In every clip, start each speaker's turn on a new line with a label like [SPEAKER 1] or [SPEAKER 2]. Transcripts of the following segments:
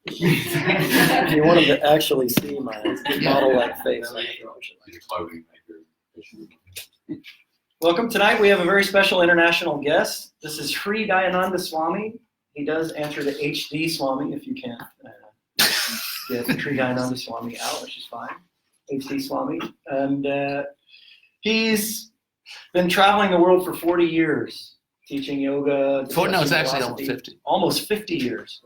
[SPEAKER 1] If you wanted to actually see my model-like face, welcome. Tonight we have a very special international guest. This is Sri Swami. He does answer to H.D. Swami if you can get Sri Swami out, which is fine. H.D. Swami. And he's been traveling the world for 40 years, teaching yoga.
[SPEAKER 2] No, it's actually almost 50.
[SPEAKER 1] Almost 50 years.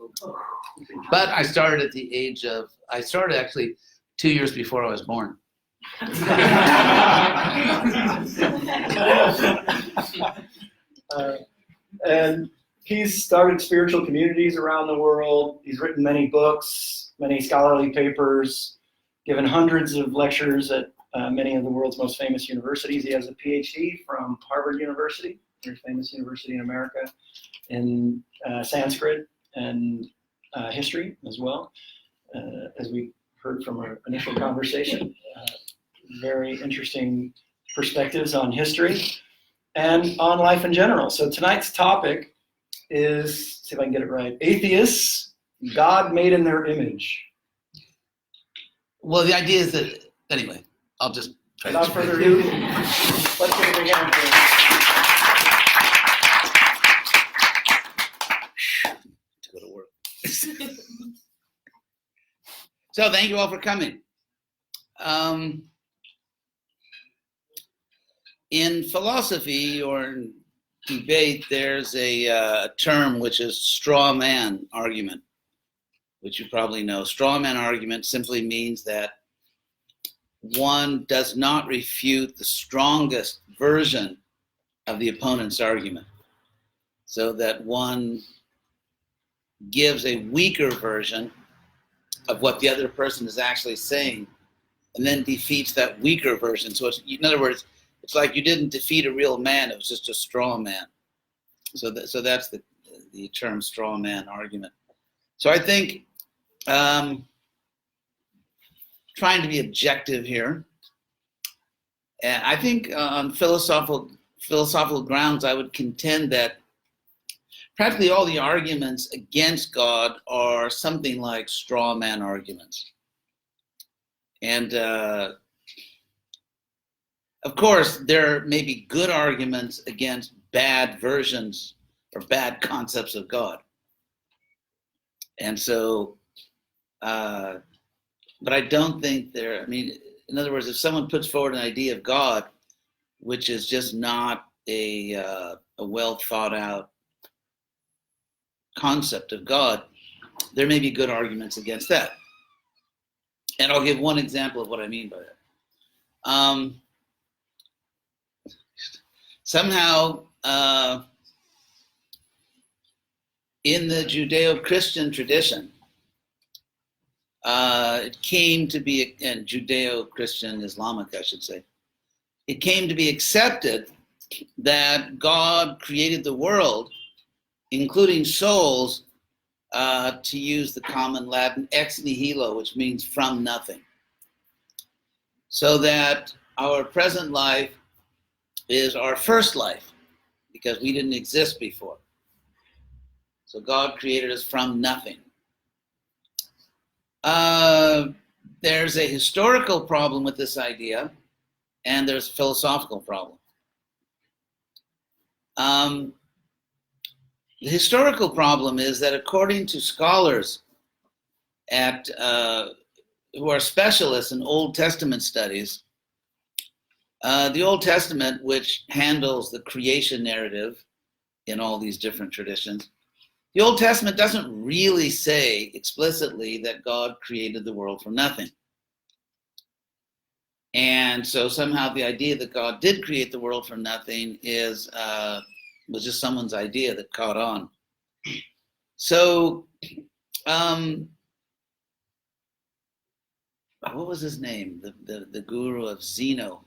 [SPEAKER 2] But I started at the age of, I started actually 2 years before I was born.
[SPEAKER 1] And he's started spiritual communities around the world. He's written many books, many scholarly papers, given hundreds of lectures at many of the world's most famous universities. He has a PhD from Harvard University, a very famous university in America, in Sanskrit and history as well, as we heard from our initial conversation. Very interesting perspectives on history and on life in general. So tonight's topic is, see if I can get it right, atheists, God made in their image.
[SPEAKER 2] Well, the idea is that, anyway, I'll just try
[SPEAKER 1] Without further ado, let's get it again.
[SPEAKER 2] To go to work. So thank you all for coming. In philosophy or in debate, there's a term which is straw man argument, which you probably know. Straw man argument simply means that one does not refute the strongest version of the opponent's argument, so that one gives a weaker version of what the other person is actually saying, and then defeats that weaker version. So it's, in other words, it's like you didn't defeat a real man, it was just a straw man. So that's the term straw man argument. So I think trying to be objective here, and I think on philosophical grounds, I would contend that practically all the arguments against God are something like straw man arguments. And of course, there may be good arguments against bad versions or bad concepts of God. And so, but I don't think there, I mean, in other words, if someone puts forward an idea of God, which is just not a well thought out concept of God, there may be good arguments against that. And I'll give one example of what I mean by that. Somehow, in the Judeo-Christian tradition, it came to be, and Judeo-Christian Islamic, I should say, it came to be accepted that God created the world, including souls, to use the common Latin ex nihilo, which means from nothing. So that our present life is our first life, because we didn't exist before. So God created us from nothing. There's a historical problem with this idea, and there's a philosophical problem. The historical problem is that according to scholars who are specialists in Old Testament studies, the Old Testament, which handles the creation narrative in all these different traditions, the Old Testament doesn't really say explicitly that God created the world from nothing. And so somehow the idea that God did create the world from nothing was just someone's idea that caught on. So, what was his name? The guru of Zeno,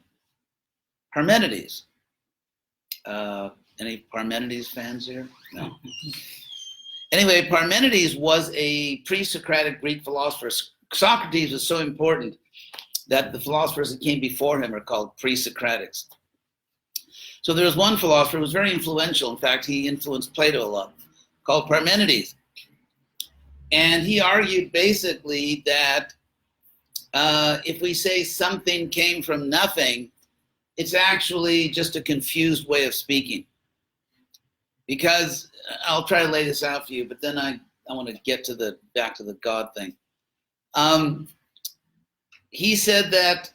[SPEAKER 2] Parmenides. Any Parmenides fans here? No. Anyway, Parmenides was a pre-Socratic Greek philosopher. Socrates was so important that the philosophers that came before him are called pre-Socratics. So there was one philosopher who was very influential. In fact, he influenced Plato a lot, called Parmenides. And he argued basically that if we say something came from nothing, it's actually just a confused way of speaking. Because I'll try to lay this out for you, but then I want to get to back to the God thing. He said that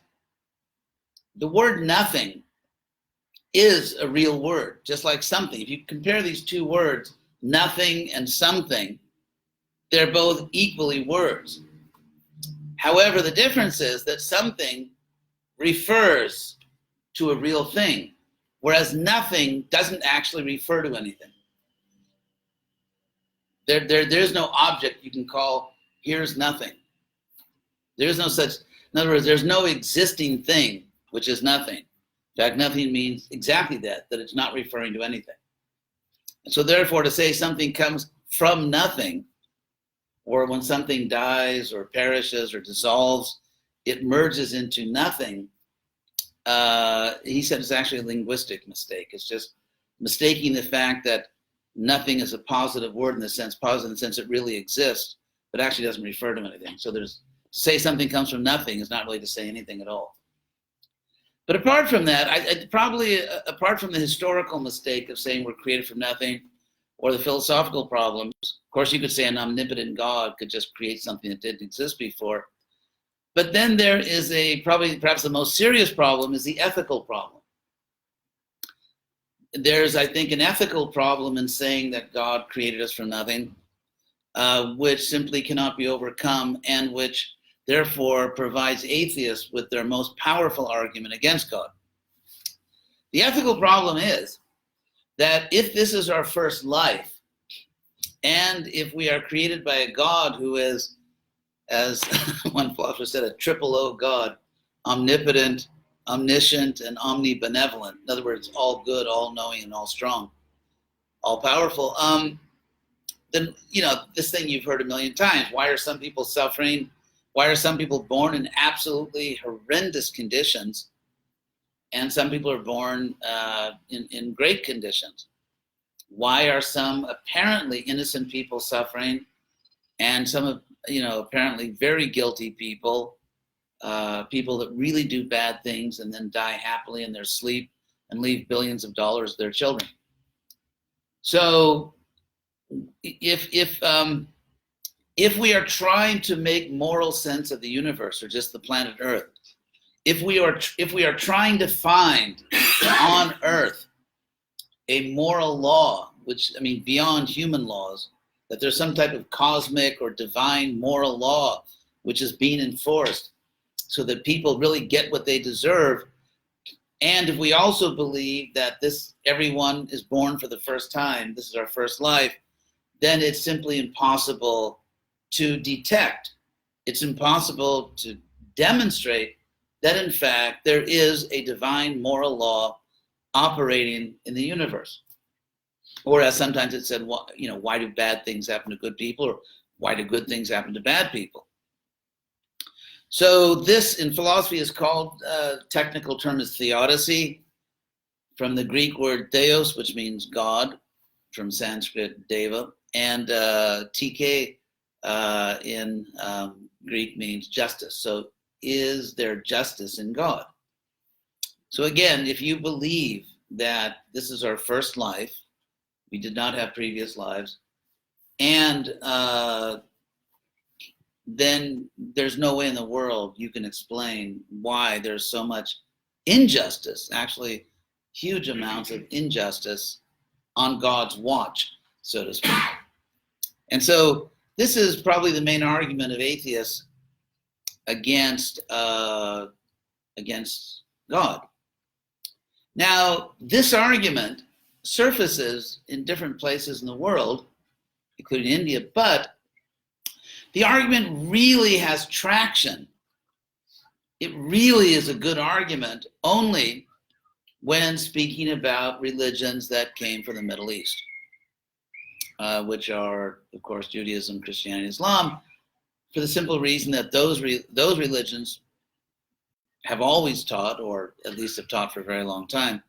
[SPEAKER 2] the word nothing is a real word, just like something. If you compare these two words, nothing and something, they're both equally words. However, the difference is that something refers to a real thing, whereas nothing doesn't actually refer to anything. There's no object you can call, here's nothing. There's no such, in other words, there's no existing thing, which is nothing. In fact, nothing means exactly that it's not referring to anything. And so therefore, to say something comes from nothing, or when something dies or perishes or dissolves, it merges into nothing, he said it's actually a linguistic mistake. It's just mistaking the fact that nothing is a positive word in the sense, positive in the sense it really exists, but actually doesn't refer to anything. So to say something comes from nothing is not really to say anything at all. But apart from that, apart from the historical mistake of saying we're created from nothing, or the philosophical problems, of course you could say an omnipotent God could just create something that didn't exist before. But then there is perhaps the most serious problem is the ethical problem. There's, I think, an ethical problem in saying that God created us from nothing, which simply cannot be overcome, and which therefore provides atheists with their most powerful argument against God. The ethical problem is that if this is our first life, and if we are created by a God who is, as one philosopher said, a triple O God, omnipotent, omniscient, and omnibenevolent. In other words, all good, all knowing, and all strong, all powerful. Then, this thing you've heard a million times. Why are some people suffering? Why are some people born in absolutely horrendous conditions? And some people are born in great conditions. Why are some apparently innocent people suffering, and some apparently very guilty people, people that really do bad things and then die happily in their sleep and leave billions of dollars to their children? So if we are trying to make moral sense of the universe or just the planet Earth, if we are trying to find on Earth a moral law, which, beyond human laws, that there's some type of cosmic or divine moral law which is being enforced so that people really get what they deserve, and if we also believe that everyone is born for the first time, this is our first life, then it's simply impossible to detect. It's impossible to demonstrate that, in fact, there is a divine moral law operating in the universe. Or as sometimes it's said, why do bad things happen to good people, or why do good things happen to bad people? So this in philosophy is called, technical term is theodicy, from the Greek word theos, which means God, from Sanskrit deva, and tk in Greek means justice. So is there justice in God? So again, if you believe that this is our first life, we did not have previous lives, and then there's no way in the world you can explain why there's so much injustice, actually huge amounts of injustice on God's watch, so to speak. And so this is probably the main argument of atheists against God. Now, this argument surfaces in different places in the world, including India, but the argument really has traction. It really is a good argument only when speaking about religions that came from the Middle East, which are, of course, Judaism, Christianity, Islam, for the simple reason that those religions have always taught, or at least have taught for a very long time,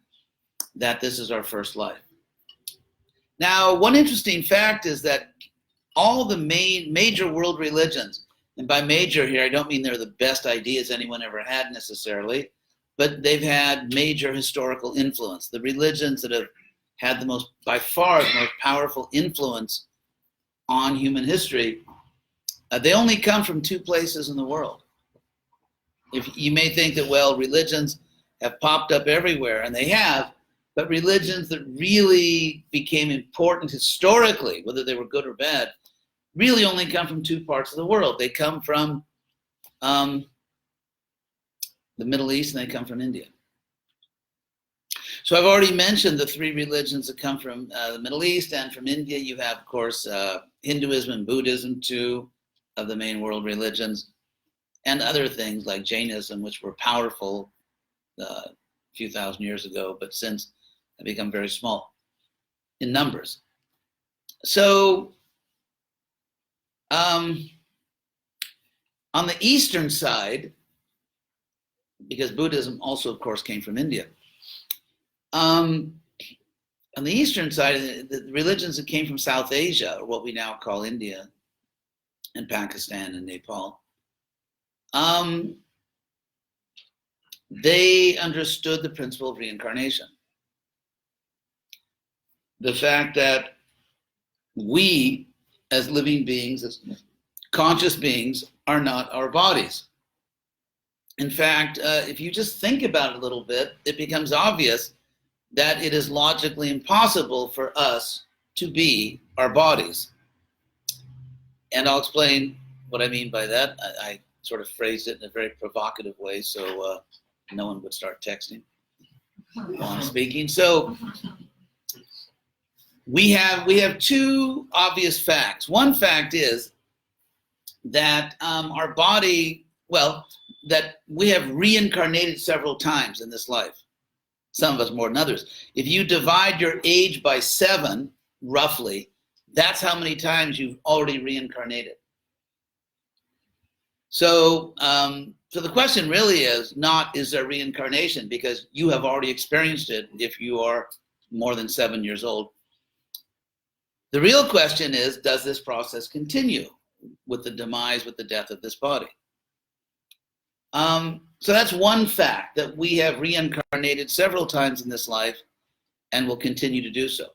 [SPEAKER 2] that this is our first life. Now, one interesting fact is that all the major world religions, and by major here, I don't mean they're the best ideas anyone ever had necessarily, but they've had major historical influence. The religions that have had the most, by far, the most powerful influence on human history, they only come from two places in the world. If you may think that, well, religions have popped up everywhere, and they have, but religions that really became important historically, whether they were good or bad, really only come from two parts of the world. They come from the Middle East, and they come from India. So I've already mentioned the three religions that come from the Middle East and from India. You have, of course, Hinduism and Buddhism, two of the main world religions, and other things like Jainism, which were powerful a few thousand years ago, but since have become very small in numbers. So on the eastern side, because Buddhism also, of course, came from India, on the eastern side, the religions that came from South Asia, or what we now call India and Pakistan and Nepal, they understood the principle of reincarnation. The fact that we, as living beings, as conscious beings, are not our bodies. In fact, if you just think about it a little bit, it becomes obvious that it is logically impossible for us to be our bodies. And I'll explain what I mean by that. I sort of phrased it in a very provocative way so no one would start texting while I'm speaking. So we have two obvious facts. One fact is that our body, well, that we have reincarnated several times in this life. Some of us more than others. If you divide your age by 7, roughly, that's how many times you've already reincarnated. So, so the question really is not, is there reincarnation? Because you have already experienced it if you are more than 7 years old. The real question is, does this process continue with the demise, with the death of this body? So that's one fact, that we have reincarnated several times in this life and will continue to do so.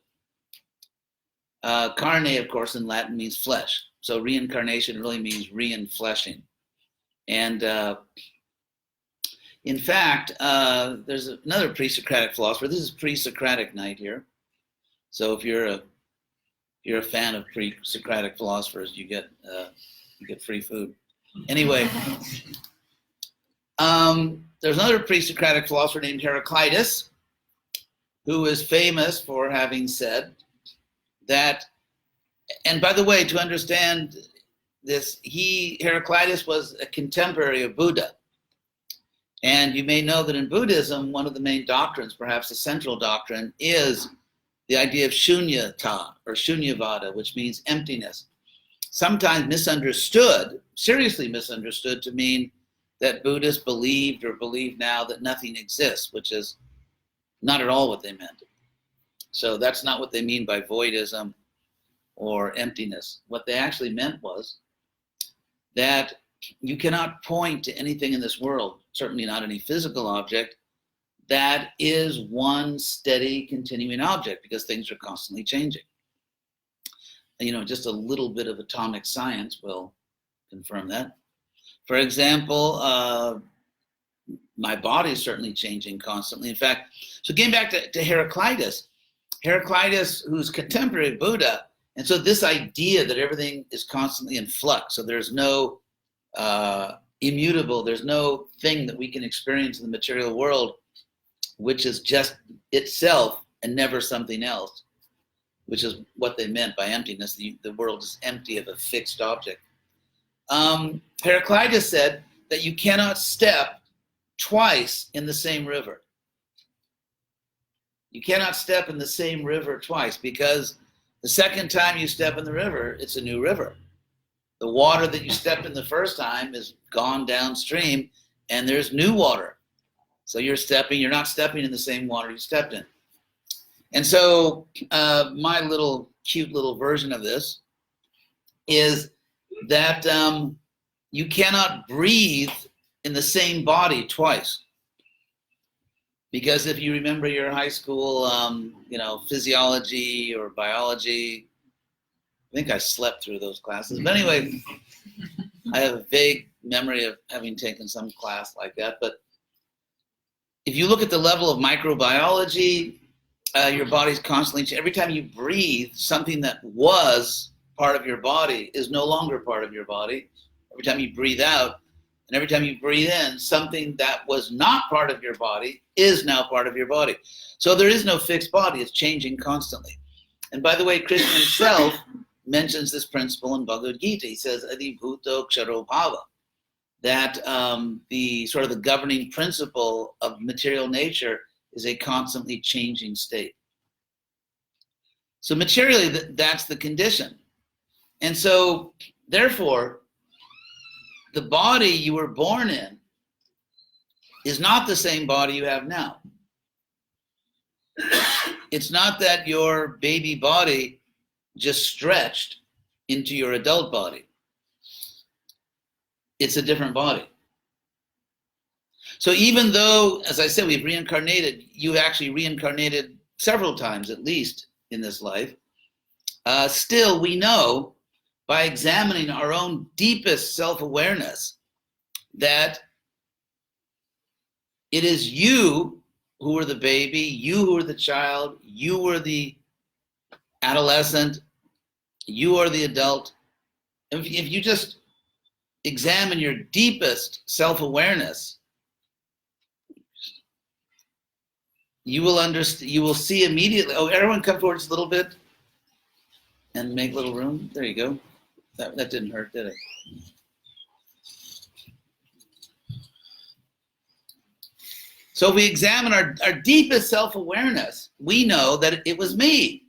[SPEAKER 2] Carne, of course, in Latin means flesh. So reincarnation really means re-enfleshing. And in fact, there's another pre-Socratic philosopher. This is pre-Socratic night here. So if you're a fan of pre-Socratic philosophers, you get free food. Anyway, there's another pre-Socratic philosopher named Heraclitus, who is famous for having said that, and by the way, to understand this, Heraclitus was a contemporary of Buddha. And you may know that in Buddhism, one of the main doctrines, perhaps the central doctrine, is the idea of shunyata or shunyavada, which means emptiness. Sometimes misunderstood, seriously misunderstood, to mean that Buddhists believed or believe now that nothing exists, which is not at all what they meant. So that's not what they mean by voidism or emptiness. What they actually meant was that you cannot point to anything in this world, certainly not any physical object, that is one steady continuing object, because things are constantly changing. And, you know, just a little bit of atomic science will confirm that. For example, my body is certainly changing constantly. In fact, so getting back to Heraclitus, who's contemporary Buddha, and so this idea that everything is constantly in flux, so there's no immutable, there's no thing that we can experience in the material world which is just itself and never something else, which is what they meant by emptiness. The world is empty of a fixed object. Heraclitus said that you cannot step twice in the same river. You cannot step in the same river twice, because the second time you step in the river, it's a new river. The water that you stepped in the first time is gone downstream, and there's new water. So you're not stepping in the same water you stepped in. And so my cute little version of this is that you cannot breathe in the same body twice. Because if you remember your high school, physiology or biology, I think I slept through those classes. But anyway, I have a vague memory of having taken some class like that. But if you look at the level of microbiology, your body's constantly changing. Every time you breathe, something that was part of your body is no longer part of your body. Every time you breathe out, and every time you breathe in, something that was not part of your body is now part of your body. So there is no fixed body. It's changing constantly. And by the way, Krishna himself mentions this principle in Bhagavad Gita. He says, Adi Bhuto Ksharo Bhava, that the sort of the governing principle of material nature is a constantly changing state. So materially, that's the condition. And so, therefore, the body you were born in is not the same body you have now. It's not that your baby body just stretched into your adult body. It's a different body. So even though, as I said, we've reincarnated, you actually reincarnated several times at least in this life, still we know by examining our own deepest self-awareness that it is you who were the baby, you who were the child, you were the adolescent, you are the adult. If you just examine your deepest self-awareness, you will understand, you will see immediately. Oh, everyone come forward just a little bit and make a little room. There you go. That didn't hurt, did it? So if we examine our deepest self-awareness, we know that it was me.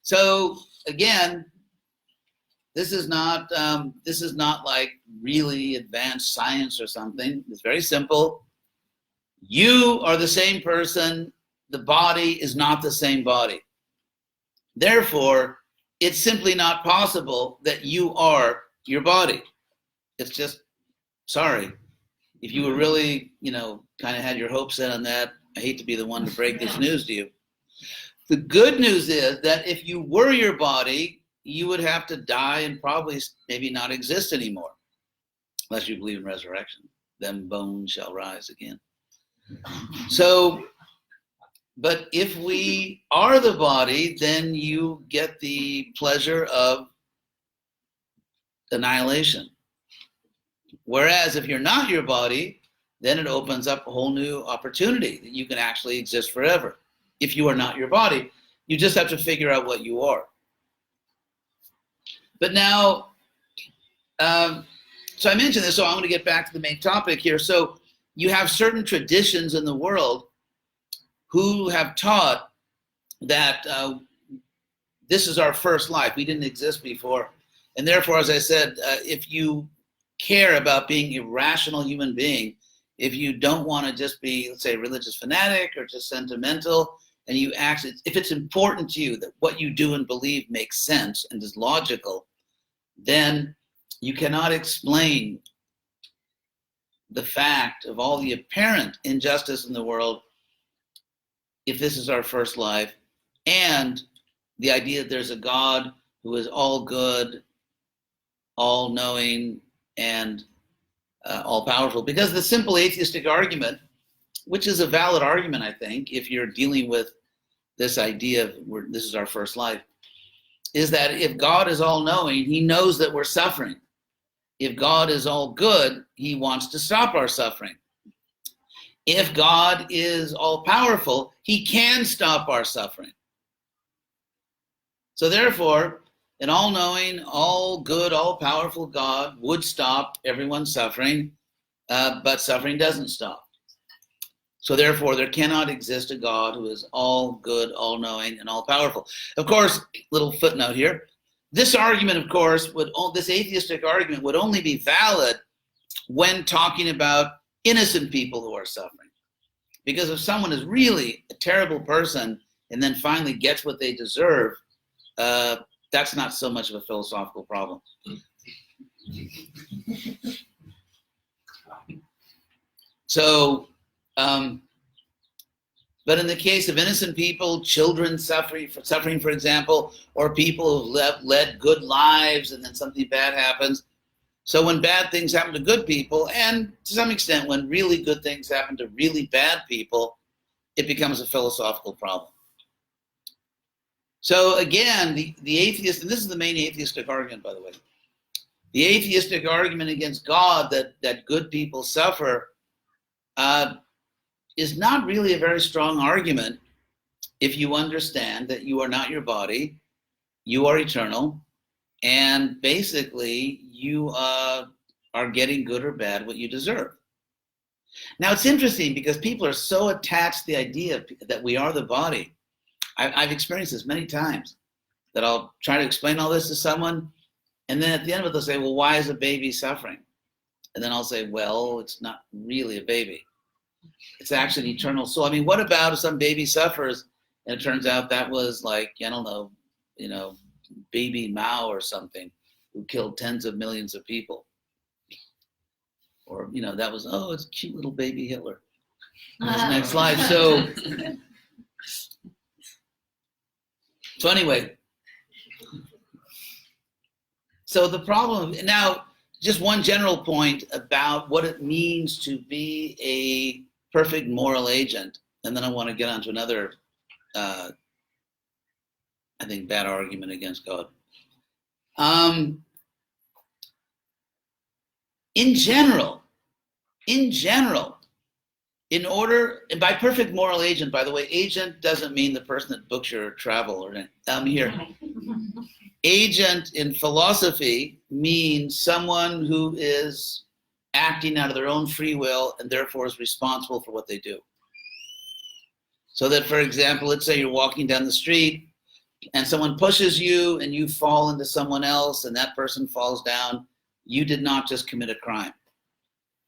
[SPEAKER 2] So again, this is not like really advanced science or something. It's very simple. You are the same person. The body is not the same body. Therefore, it's simply not possible that you are your body. It's just, sorry. If you were really, kind of had your hopes set on that, I hate to be the one to break this news to you. The good news is that if you were your body, you would have to die and probably maybe not exist anymore. Unless you believe in resurrection. Then bones shall rise again. So, but if we are the body, then you get the pleasure of annihilation. Whereas if you're not your body, then it opens up a whole new opportunity that you can actually exist forever. If you are not your body, you just have to figure out what you are. But now, so I mentioned this, so I'm going to get back to the main topic here. So you have certain traditions in the world who have taught that this is our first life. We didn't exist before. And therefore, as I said, if you care about being a rational human being, if you don't want to just be, let's say, a religious fanatic or just sentimental, and you actually, if it's important to you that what you do and believe makes sense and is logical, then you cannot explain the fact of all the apparent injustice in the world if this is our first life, and the idea that there's a God who is all good, all knowing, and all powerful. Because the simple atheistic argument, which is a valid argument, I think, if you're dealing with this idea of this is our first life, is that if God is all knowing, he knows that we're suffering. If God is all good, he wants to stop our suffering. If God is all powerful, he can stop our suffering. So therefore, an all-knowing, all good, all powerful God would stop everyone's suffering, but suffering doesn't stop. So therefore, there cannot exist a God who is all good, all knowing, and all powerful. Of course, little footnote here. This argument, of course, this atheistic argument would only be valid when talking about innocent people who are suffering. Because if someone is really a terrible person and then finally gets what they deserve, that's not so much of a philosophical problem. So, but in the case of innocent people, children suffering, for example, or people who led good lives and then something bad happens. So when bad things happen to good people, and to some extent when really good things happen to really bad people, it becomes a philosophical problem. So again, the atheist, and this is the main atheistic argument, by the way, the atheistic argument against God that good people suffer is not really a very strong argument if you understand that you are not your body, you are eternal, and basically you are getting good or bad what you deserve. Now it's interesting because people are so attached to the idea that we are the body. I've experienced this many times, that I'll try to explain all this to someone, and then at the end of it they'll say, well, why is a baby suffering? And then I'll say, well, it's not really a baby. It's actually an eternal soul. I mean, what about if some baby suffers and it turns out that was like, I don't know, baby Mao or something who killed tens of millions of people? Or, that was, it's cute little baby Hitler. Next slide. So anyway, so the problem, now just one general point about what it means to be a perfect moral agent, and then I want to get on to another, I think, bad argument against God. In general, in order, and by perfect moral agent, by the way, agent doesn't mean the person that books your travel or anything. Here. Agent in philosophy means someone who is acting out of their own free will and therefore is responsible for what they do. So that, for example, let's say you're walking down the street and someone pushes you and you fall into someone else and that person falls down. You did not just commit a crime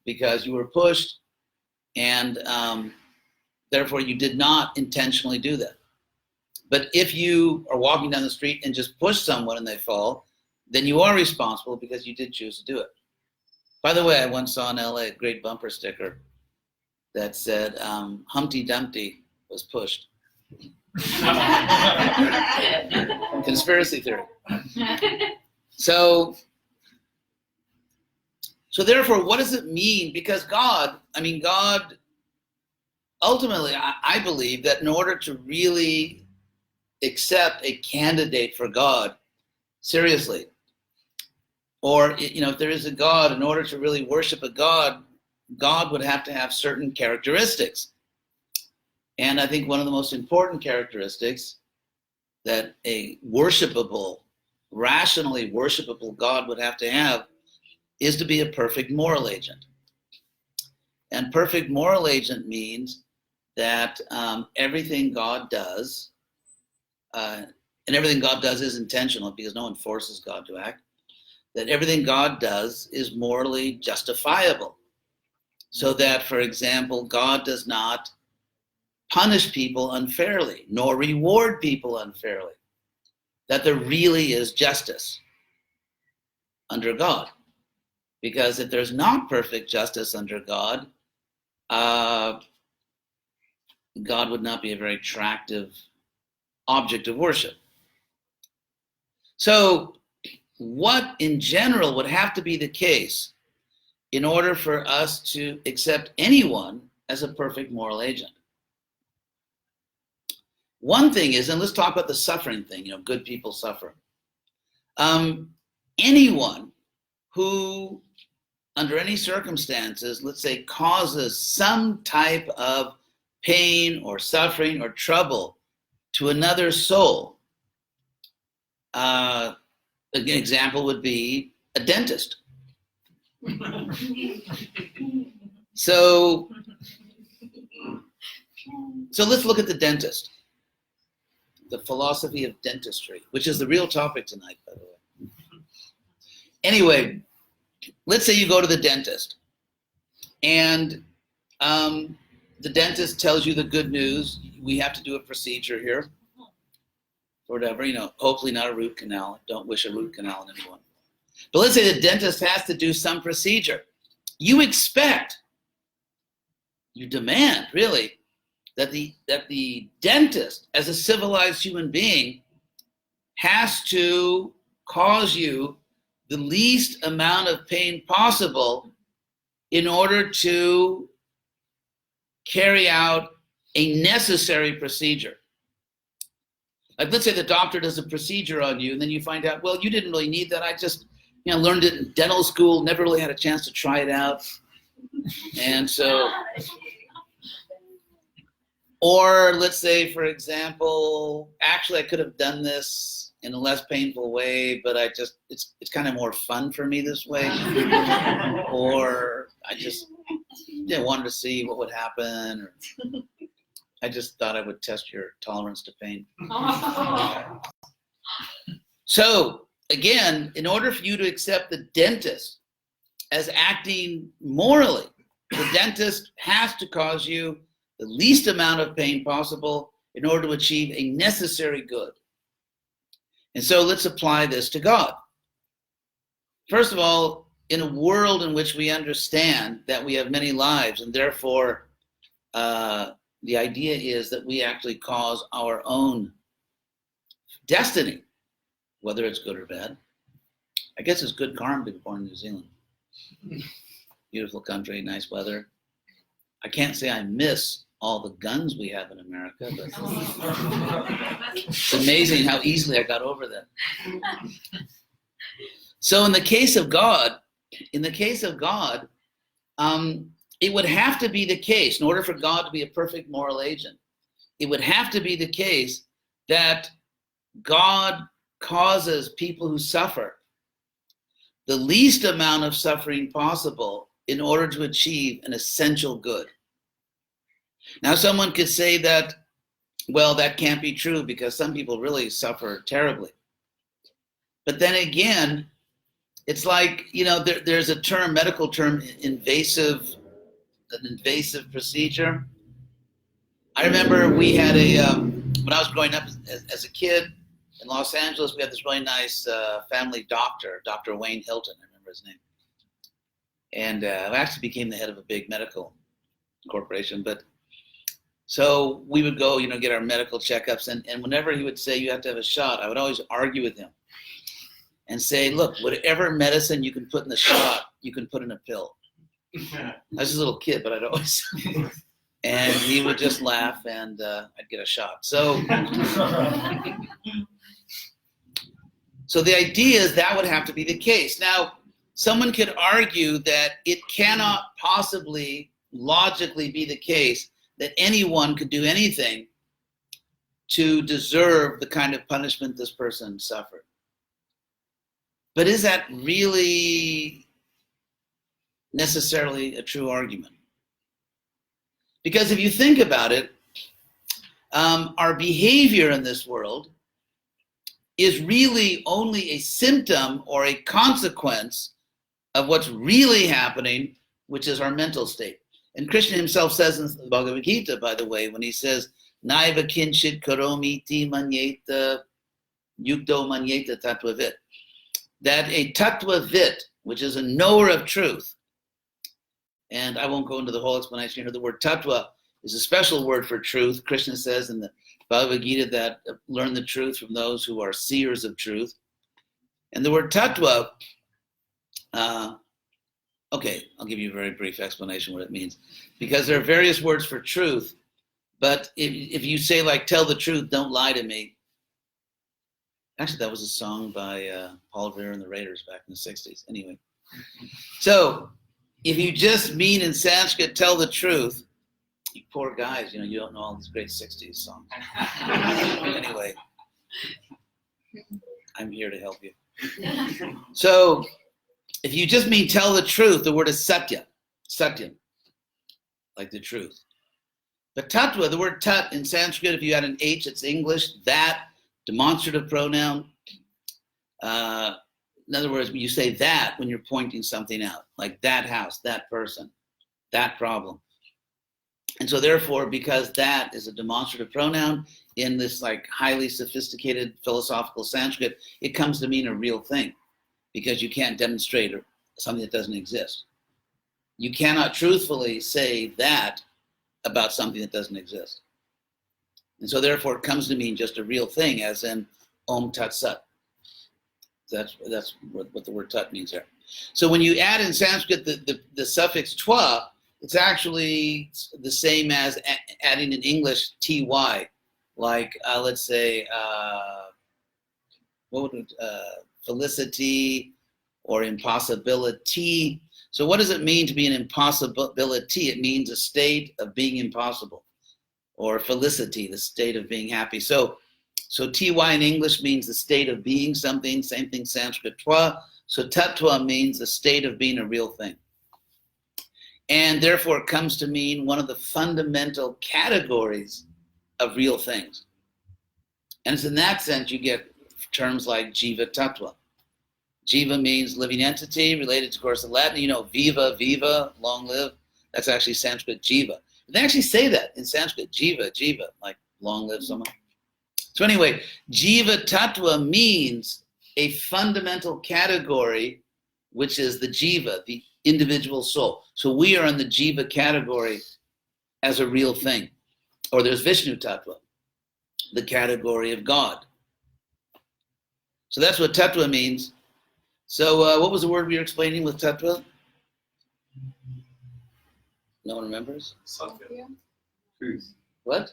[SPEAKER 2] because you were pushed, and therefore you did not intentionally do that. But if you are walking down the street and just push someone and they fall, then you are responsible because you did choose to do it. By the way, I once saw in LA a great bumper sticker that said, Humpty Dumpty was pushed. Conspiracy theory. So therefore, what does it mean? Because God, ultimately, I believe that in order to really accept a candidate for God seriously, or if there is a God, in order to really worship a God, God would have to have certain characteristics. And I think one of the most important characteristics that a worshipable, rationally worshipable God would have to have is to be a perfect moral agent. And perfect moral agent means that everything God does, and everything God does is intentional because no one forces God to act, that everything God does is morally justifiable. So that, for example, God does not punish people unfairly, nor reward people unfairly. That there really is justice under God. Because if there's not perfect justice under God, God would not be a very attractive object of worship. So what in general would have to be the case in order for us to accept anyone as a perfect moral agent? One thing is, and let's talk about the suffering thing, good people suffer. Anyone who, under any circumstances, let's say, causes some type of pain or suffering or trouble to another soul. An example would be a dentist. So let's look at the dentist. The philosophy of dentistry, which is the real topic tonight, by the way. Anyway, let's say you go to the dentist, and the dentist tells you the good news. We have to do a procedure here. or whatever, hopefully not a root canal. Don't wish a root canal on anyone. But let's say the dentist has to do some procedure. You demand, really, that the dentist, as a civilized human being, has to cause you the least amount of pain possible in order to carry out a necessary procedure. Like, let's say the doctor does a procedure on you, and then you find out, well, you didn't really need that. I just, learned it in dental school, never really had a chance to try it out. And so, or let's say, for example, actually I could have done this in a less painful way, but it's kind of more fun for me this way. Or I just wanted to see what would happen, or I just thought I would test your tolerance to pain. So again, in order for you to accept the dentist as acting morally, the dentist has to cause you the least amount of pain possible in order to achieve a necessary good. And so let's apply this to God. First of all, in a world in which we understand that we have many lives, and therefore the idea is that we actually cause our own destiny, whether it's good or bad. I guess it's good karma to be born in New Zealand. Beautiful country, nice weather. I can't say I miss all the guns we have in America, but it's amazing how easily I got over that. So in the case of God, it would have to be the case, in order for God to be a perfect moral agent, it would have to be the case that God causes people who suffer the least amount of suffering possible in order to achieve an essential good. Now, someone could say that, well, that can't be true because some people really suffer terribly. But then again, it's like, there's a term, medical term, an invasive procedure. I remember we had when I was growing up as a kid in Los Angeles, we had this really nice family doctor, Dr. Wayne Hilton, I remember his name. And I actually became the head of a big medical corporation. But so we would go, get our medical checkups. And whenever he would say you have to have a shot, I would always argue with him and say, look, whatever medicine you can put in the shot, you can put in a pill. I was a little kid, but I'd always, and he would just laugh, and I'd get a shot. So the idea is that would have to be the case. Now, someone could argue that it cannot possibly logically be the case that anyone could do anything to deserve the kind of punishment this person suffered. But is that really necessarily a true argument? Because if you think about it, our behavior in this world is really only a symptom or a consequence of what's really happening, which is our mental state. And Krishna himself says in the Bhagavad Gita, by the way, when he says, Naiva kinchit karomi ti manyeta yukto manyeta tattvavit, that a tattvavit, which is a knower of truth, and I won't go into the whole explanation here, the word tattva is a special word for truth. Krishna says in the Bhagavad Gita that learn the truth from those who are seers of truth. And the word tattva, okay, I'll give you a very brief explanation what it means. Because there are various words for truth, but if you say, like, tell the truth, don't lie to me. Actually, that was a song by Paul Revere and the Raiders back in the 60s. Anyway, so if you just mean in Sanskrit, tell the truth, you poor guys, you don't know all these great 60s songs. Anyway, I'm here to help you. So if you just mean tell the truth, the word is satya, satyam, like the truth. But tattva, the word tat in Sanskrit, if you had an H, it's English, that, demonstrative pronoun. In other words, you say that when you're pointing something out, like that house, that person, that problem. And so therefore, because that is a demonstrative pronoun in this like highly sophisticated philosophical Sanskrit, it comes to mean a real thing, because you can't demonstrate something that doesn't exist. You cannot truthfully say that about something that doesn't exist. And so therefore it comes to mean just a real thing, as in Om Tat Sat. That's what the word tat means there. So when you add in Sanskrit the suffix twa, it's actually the same as adding in English ty, like let's say felicity or impossibility. So what does it mean to be an impossibility? It means a state of being impossible, or felicity, the state of being happy. So ty in English means the state of being something, same thing Sanskrit twa. So tattva means the state of being a real thing. And therefore it comes to mean one of the fundamental categories of real things. And it's in that sense you get terms like jiva tattva. Jiva means living entity, related to, of course, the Latin, viva, viva, long live. That's actually Sanskrit jiva. They actually say that in Sanskrit, jiva, jiva, like long live someone. So anyway, jiva tattva means a fundamental category, which is the jiva, the individual soul. So we are in the jiva category as a real thing. Or there's Vishnu tattva, the category of God. So that's what tattva means. So what was the word we were explaining with tattva? No one remembers?
[SPEAKER 3] Truth.
[SPEAKER 2] What?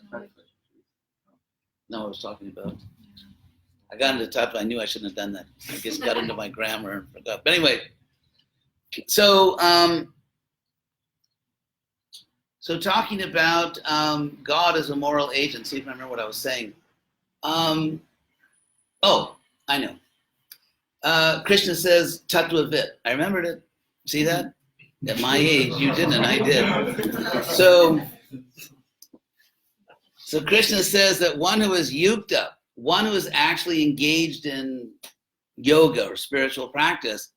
[SPEAKER 2] No, I was talking about. I got into tattva. I knew I shouldn't have done that. I just got into my grammar and forgot. But anyway, so talking about God as a moral agent. See if I remember what I was saying. Oh, I know. Krishna says tattva vit. I remembered it. See that? At my age, you didn't, and I did. So Krishna says that one who is yukta, one who is actually engaged in yoga or spiritual practice,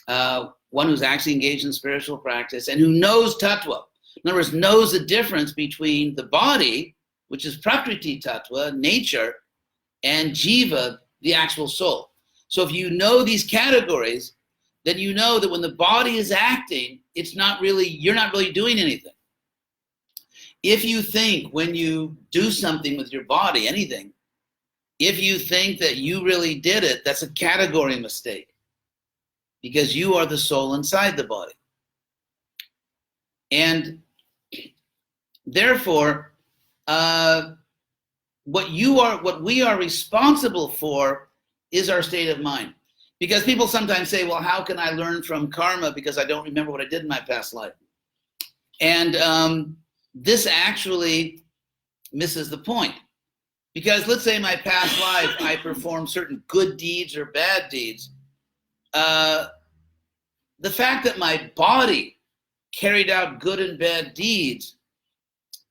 [SPEAKER 2] one who's actually engaged in spiritual practice and who knows tattva, in other words, knows the difference between the body, which is prakriti tattva, nature, and jiva, the actual soul. So if you know these categories, then you know that when the body is acting, you're not really doing anything. If you think when you do something with your body, anything, if you think that you really did it, that's a category mistake, because you are the soul inside the body. And therefore, what we are responsible for is our state of mind. Because people sometimes say, well, how can I learn from karma because I don't remember what I did in my past life? And this actually misses the point. Because let's say in my past life, I performed certain good deeds or bad deeds. The fact that my body carried out good and bad deeds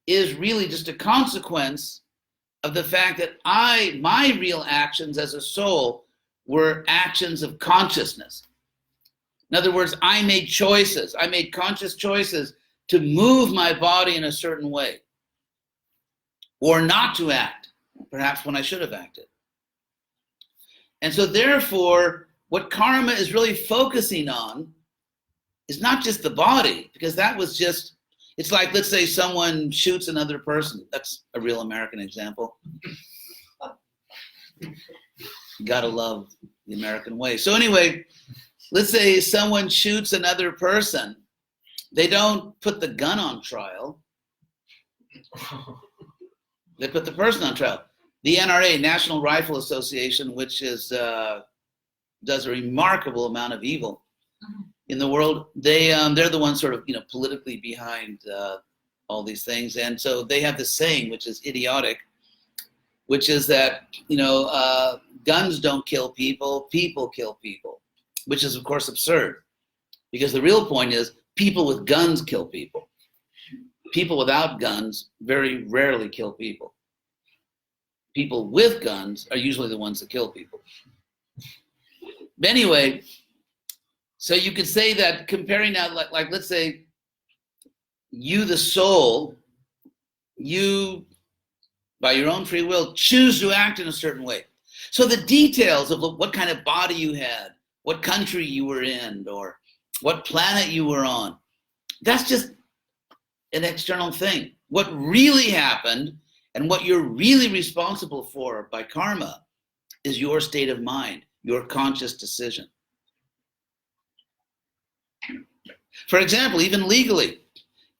[SPEAKER 2] is really just a consequence of the fact that my real actions as a soul were actions of consciousness. In other words, I made choices. I made conscious choices to move my body in a certain way, or not to act, perhaps when I should have acted. And so therefore, what karma is really focusing on is not just the body, because that was just, it's like, let's say someone shoots another person. That's a real American example. You gotta love the American way. So anyway, let's say someone shoots another person. They don't put the gun on trial. They put the person on trial. The NRA, National Rifle Association, which is does a remarkable amount of evil in the world, they're the ones sort of politically behind all these things, and so they have this saying, which is idiotic, which is that guns don't kill people, people kill people, which is of course absurd, because the real point is people with guns kill people. People without guns very rarely kill people. People with guns are usually the ones that kill people. But anyway, so you could say that, comparing that, like let's say you, the soul, you, by your own free will, choose to act in a certain way. So the details of what kind of body you had, what country you were in, or what planet you were on, that's just an external thing. What really happened and what you're really responsible for by karma is your state of mind, your conscious decision. For example, even legally,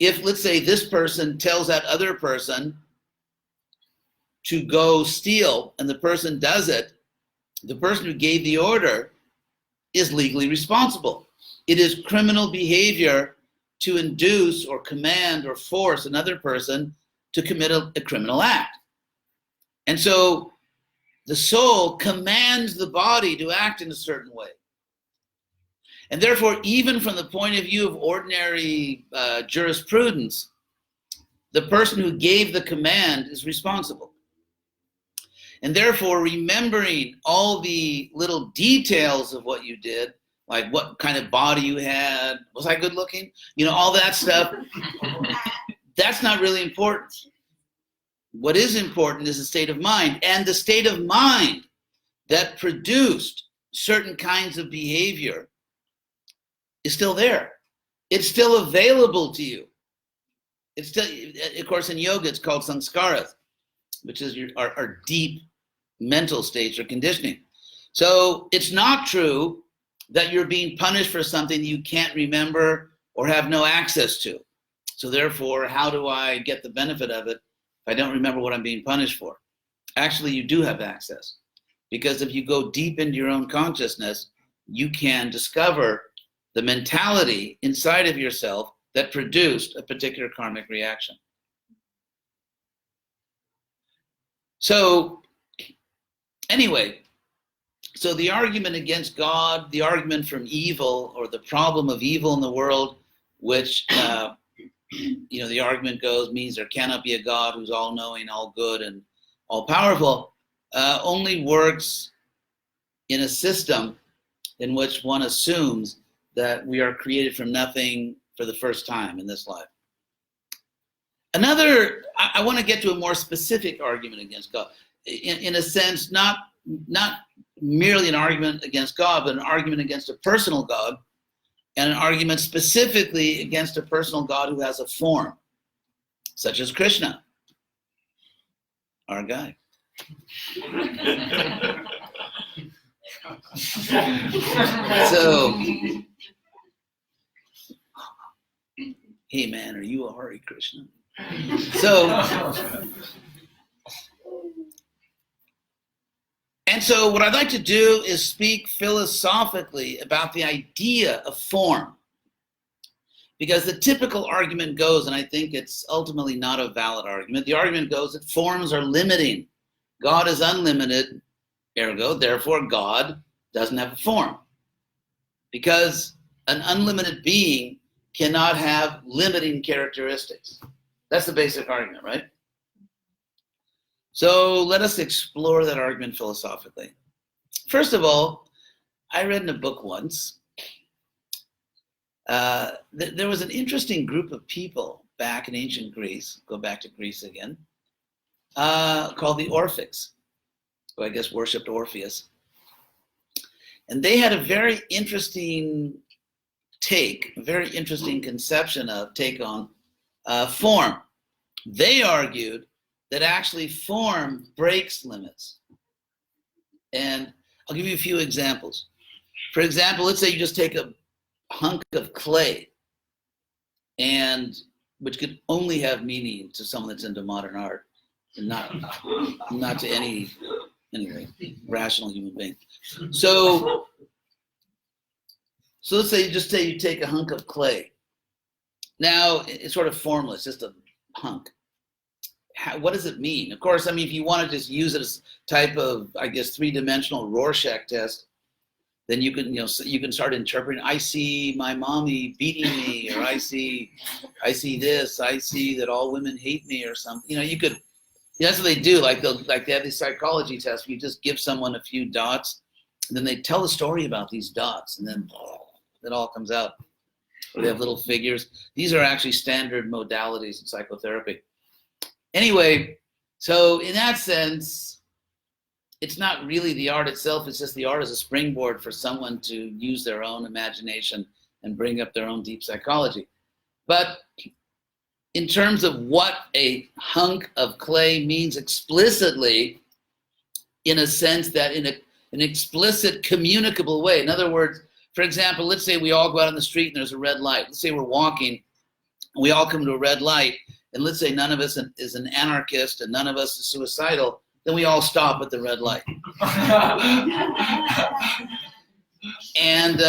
[SPEAKER 2] if, let's say, this person tells that other person to go steal and the person does it, the person who gave the order is legally responsible. It is criminal behavior to induce or command or force another person to commit a criminal act. And so the soul commands the body to act in a certain way. And therefore, even from the point of view of ordinary jurisprudence, the person who gave the command is responsible. And therefore, remembering all the little details of what you did, like what kind of body you had, was I good looking? You know, all that stuff, that's not really important. What is important is the state of mind. And the state of mind that produced certain kinds of behavior is still there. It's still available to you. It's still, of course, in yoga, it's called sanskaras, which is our deep mental states or conditioning. So it's not true that you're being punished for something you can't remember or have no access to. So therefore, how do I get the benefit of it if I don't remember what I'm being punished for? Actually, you do have access. Because if you go deep into your own consciousness, you can discover the mentality inside of yourself that produced a particular karmic reaction. So anyway, so the argument against God, the argument from evil, or the problem of evil in the world, which, the argument goes, means there cannot be a God who's all-knowing, all-good, and all-powerful, only works in a system in which one assumes that we are created from nothing for the first time in this life. I want to get to a more specific argument against God. In a sense, not merely an argument against God, but an argument against a personal God, and an argument specifically against a personal God who has a form, such as Krishna, our guy. So, hey man, are you a Hare Krishna? So what I'd like to do is speak philosophically about the idea of form. Because the typical argument goes, and I think it's ultimately not a valid argument, the argument goes that forms are limiting. God is unlimited, ergo, therefore God doesn't have a form. Because an unlimited being cannot have limiting characteristics. That's the basic argument, right? So let us explore that argument philosophically. First of all, I read in a book once, there was an interesting group of people back in ancient Greece, go back to Greece again, called the Orphics, who I guess worshipped Orpheus. And they had a very interesting take, a very interesting conception of take on form. They argued that actually form breaks limits. And I'll give you a few examples. For example, let's say you just take a hunk of clay, and which could only have meaning to someone that's into modern art, and not to any rational human being. So let's say you take a hunk of clay. Now it's sort of formless, just a hunk. What does it mean? Of course, I mean, if you want to just use it as type of, I guess, three-dimensional Rorschach test, then you can start interpreting. I see my mommy beating me, or I see this. I see that all women hate me, or something. You could. That's what they do. Like they have these psychology tests. You just give someone a few dots, and then they tell a story about these dots, and then it all comes out. Or they have little figures. These are actually standard modalities in psychotherapy. Anyway, so in that sense, it's not really the art itself, it's just the art as a springboard for someone to use their own imagination and bring up their own deep psychology. But in terms of what a hunk of clay means explicitly, in a sense that in an explicit communicable way. In other words, for example, let's say we all go out on the street and there's a red light. Let's say we're walking, and we all come to a red light, and let's say none of us is an anarchist and none of us is suicidal, then we all stop at the red light. And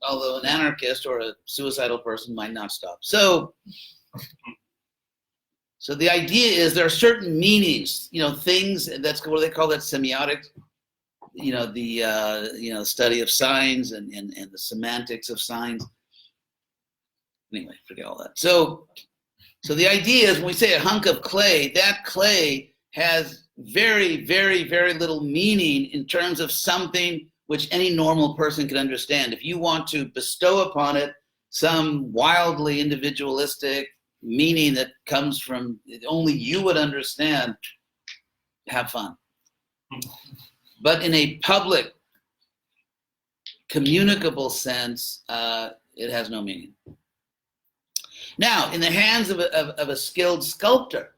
[SPEAKER 2] although an anarchist or a suicidal person might not stop. So the idea is there are certain meanings, things, that's what they call that semiotic, the study of signs and the semantics of signs. Anyway, forget all that. So the idea is when we say a hunk of clay, that clay has very, very, very little meaning in terms of something which any normal person can understand. If you want to bestow upon it some wildly individualistic meaning that comes from only you would understand, have fun. But in a public, communicable sense, it has no meaning. Now, in the hands of a skilled sculptor,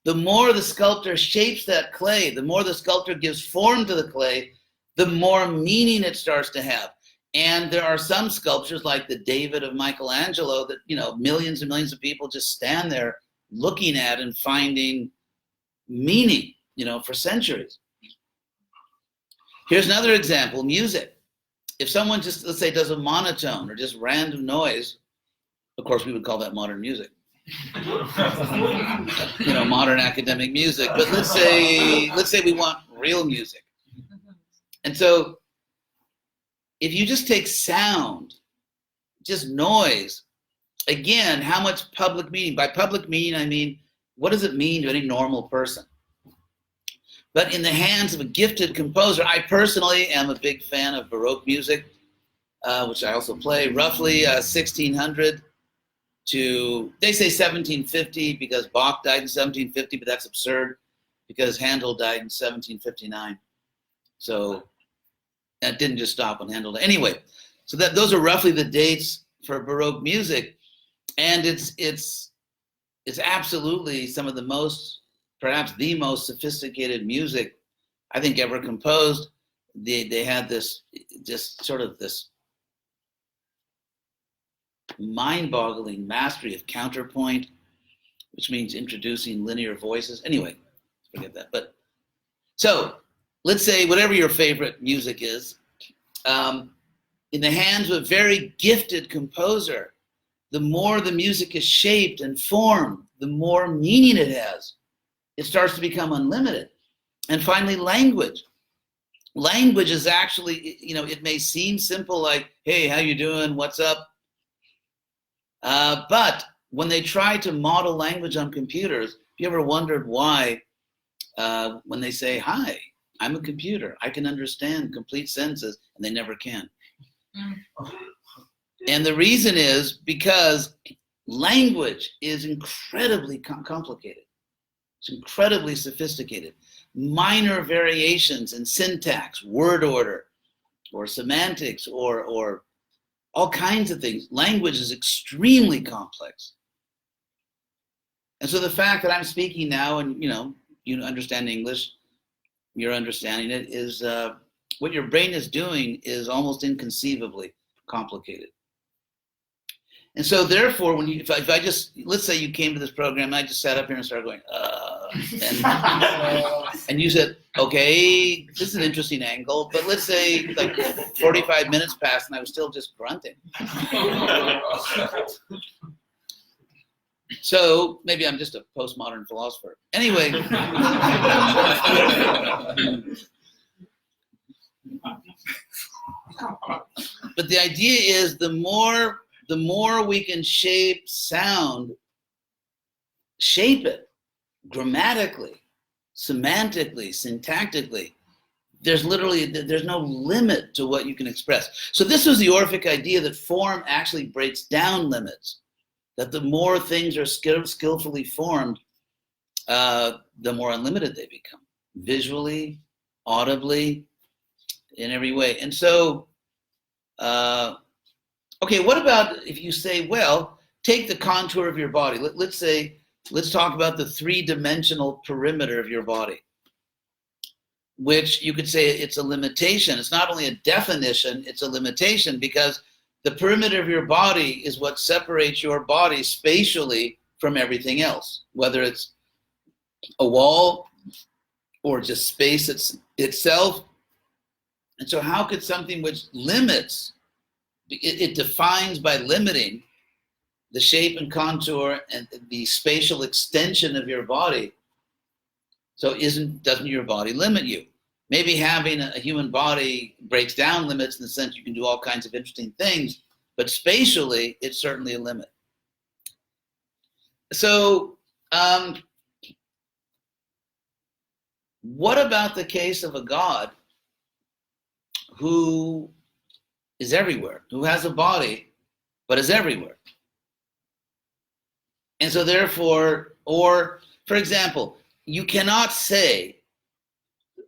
[SPEAKER 2] the more the sculptor shapes that clay, the more the sculptor gives form to the clay, the more meaning it starts to have. And there are some sculptures like the David of Michelangelo that, millions and millions of people just stand there looking at and finding meaning, for centuries. Here's another example, music. If someone just, let's say, does a monotone or just random noise, of course, we would call that modern music. Modern academic music. But let's say we want real music. And so if you just take sound, just noise, again, how much public meaning? By public meaning, I mean, what does it mean to any normal person? But in the hands of a gifted composer, I personally am a big fan of Baroque music, which I also play, roughly 1600 to, they say 1750 because Bach died in 1750, but that's absurd because Handel died in 1759. So that didn't just stop on Handel. Anyway, so those are roughly the dates for Baroque music. And it's absolutely some of the most, perhaps the most sophisticated music I think ever composed. They had this, just sort of this mind-boggling mastery of counterpoint, which means introducing linear voices. Anyway, forget that. But so let's say whatever your favorite music is, in the hands of a very gifted composer, the more the music is shaped and formed, the more meaning it has. It starts to become unlimited. And finally, language. Language is actually, it may seem simple, like, hey, how you doing? What's up? But when they try to model language on computers, have you ever wondered why when they say, hi, I'm a computer, I can understand complete sentences, and they never can? And the reason is because language is incredibly complicated. It's incredibly sophisticated. Minor variations in syntax, word order, or semantics, or all kinds of things. Language is extremely complex. And so the fact that I'm speaking now and, you understand English, you're understanding it, is what your brain is doing is almost inconceivably complicated. And so therefore, when if I just, let's say you came to this program and I just sat up here and started going, and you said, okay, this is an interesting angle, but let's say like 45 minutes passed and I was still just grunting. So maybe I'm just a postmodern philosopher. Anyway. But the idea is the more we can shape sound, shape it grammatically, semantically, syntactically, there's no limit to what you can express. So this was the Orphic idea that form actually breaks down limits. that the more things are skillfully formed, the more unlimited they become, visually, audibly, in every way. And so, okay, what about if you say, well, take the contour of your body. Let's talk about the three-dimensional perimeter of your body, which you could say it's a limitation. It's not only a definition, it's a limitation, because the perimeter of your body is what separates your body spatially from everything else, whether it's a wall or just space itself. And so how could something which limits, it defines by limiting the shape and contour and the spatial extension of your body, so doesn't your body limit you? Maybe having a human body breaks down limits in the sense you can do all kinds of interesting things, but spatially, it's certainly a limit. So, what about the case of a God who is everywhere, who has a body, but is everywhere? And so therefore, or for example, you cannot say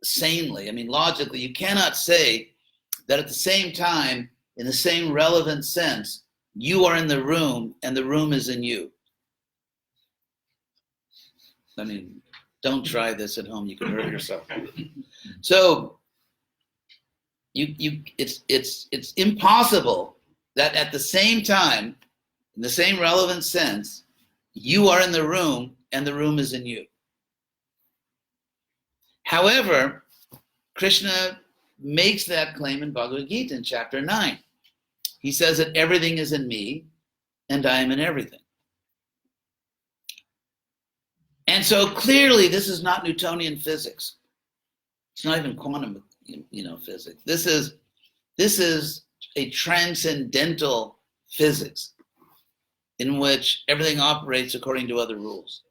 [SPEAKER 2] sanely, I mean logically, you cannot say that at the same time, in the same relevant sense, you are in the room and the room is in you. I mean, don't try this at home, you can hurt yourself. So it's impossible that at the same time, in the same relevant sense, you are in the room and the room is in you. However, Krishna makes that claim in Bhagavad Gita in chapter 9. He says that everything is in me and I am in everything. And so clearly this is not Newtonian physics. It's not even quantum, physics. This is a transcendental physics in which everything operates according to other rules.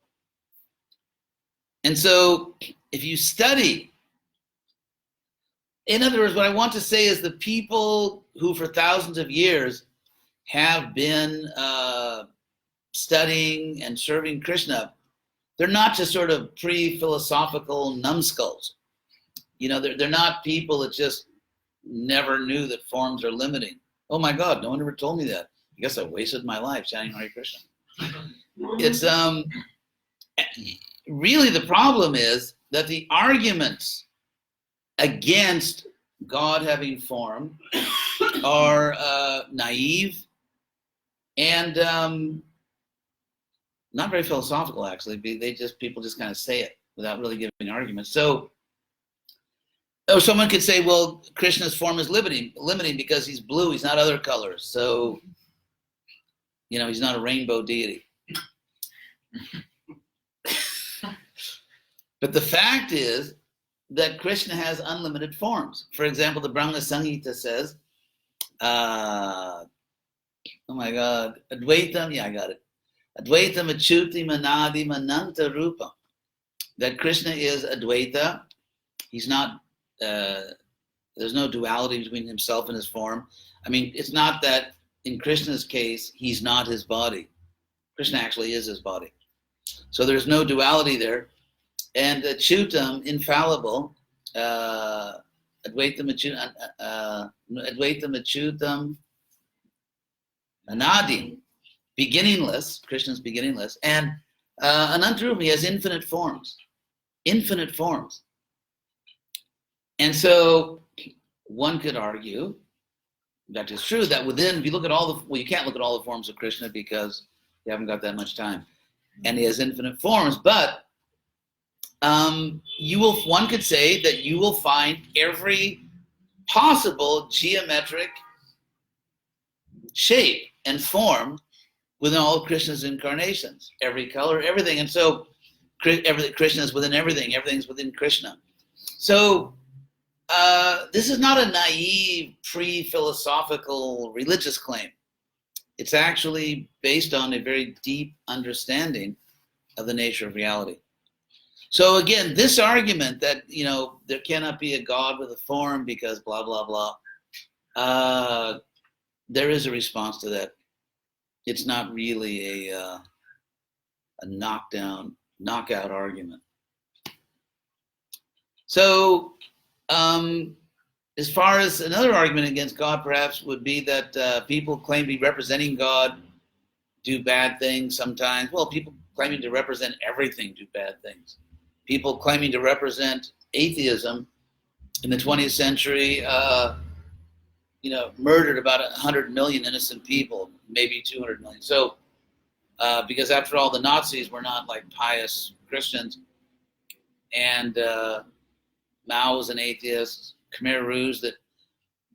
[SPEAKER 2] And so if you study, in other words, what I want to say is the people who for thousands of years have been studying and serving Krishna, they're not just sort of pre-philosophical numbskulls. They're not people that just never knew that forms are limiting. Oh my God, no one ever told me that. I guess I wasted my life chanting Hare Krishna. It's really the problem is that the arguments against God having form are naive and not very philosophical, actually. People just kind of say it without really giving arguments. So someone could say, well, Krishna's form is limiting because he's blue, he's not other colors. So, he's not a rainbow deity. But the fact is that Krishna has unlimited forms. For example, the Brahma Samhita says, oh my God, Advaitam, I got it. Advaitam Achyuti Manadi Mananta Rupam. That Krishna is Advaita. He's not, there's no duality between himself and his form. I mean, it's not that in Krishna's case, he's not his body. Krishna actually is his body. So there's no duality there. And Achyutam, infallible, Advaitam Achyutam, Anadim, beginningless, Krishna's beginningless, and Anantarupa, he has infinite forms. And so one could argue that it's true that if you look at you can't look at all the forms of Krishna because you haven't got that much time. And he has infinite forms, but one could say that you will find every possible geometric shape and form within all of Krishna's incarnations, every color, everything. And so Krishna is within everything, everything's within Krishna. So this is not a naive, pre-philosophical religious claim. It's actually based on a very deep understanding of the nature of reality. So again, this argument that, there cannot be a God with a form because blah, blah, blah, there is a response to that. it's not really a knockout argument. So, as far as another argument against God, perhaps, would be that people claim to be representing God do bad things sometimes. Well, people claiming to represent everything do bad things. People claiming to represent atheism in the 20th century, murdered about 100 million innocent people, maybe 200 million. So, because after all, the Nazis were not like pious Christians, and Mao was an atheist. Khmer Rouge that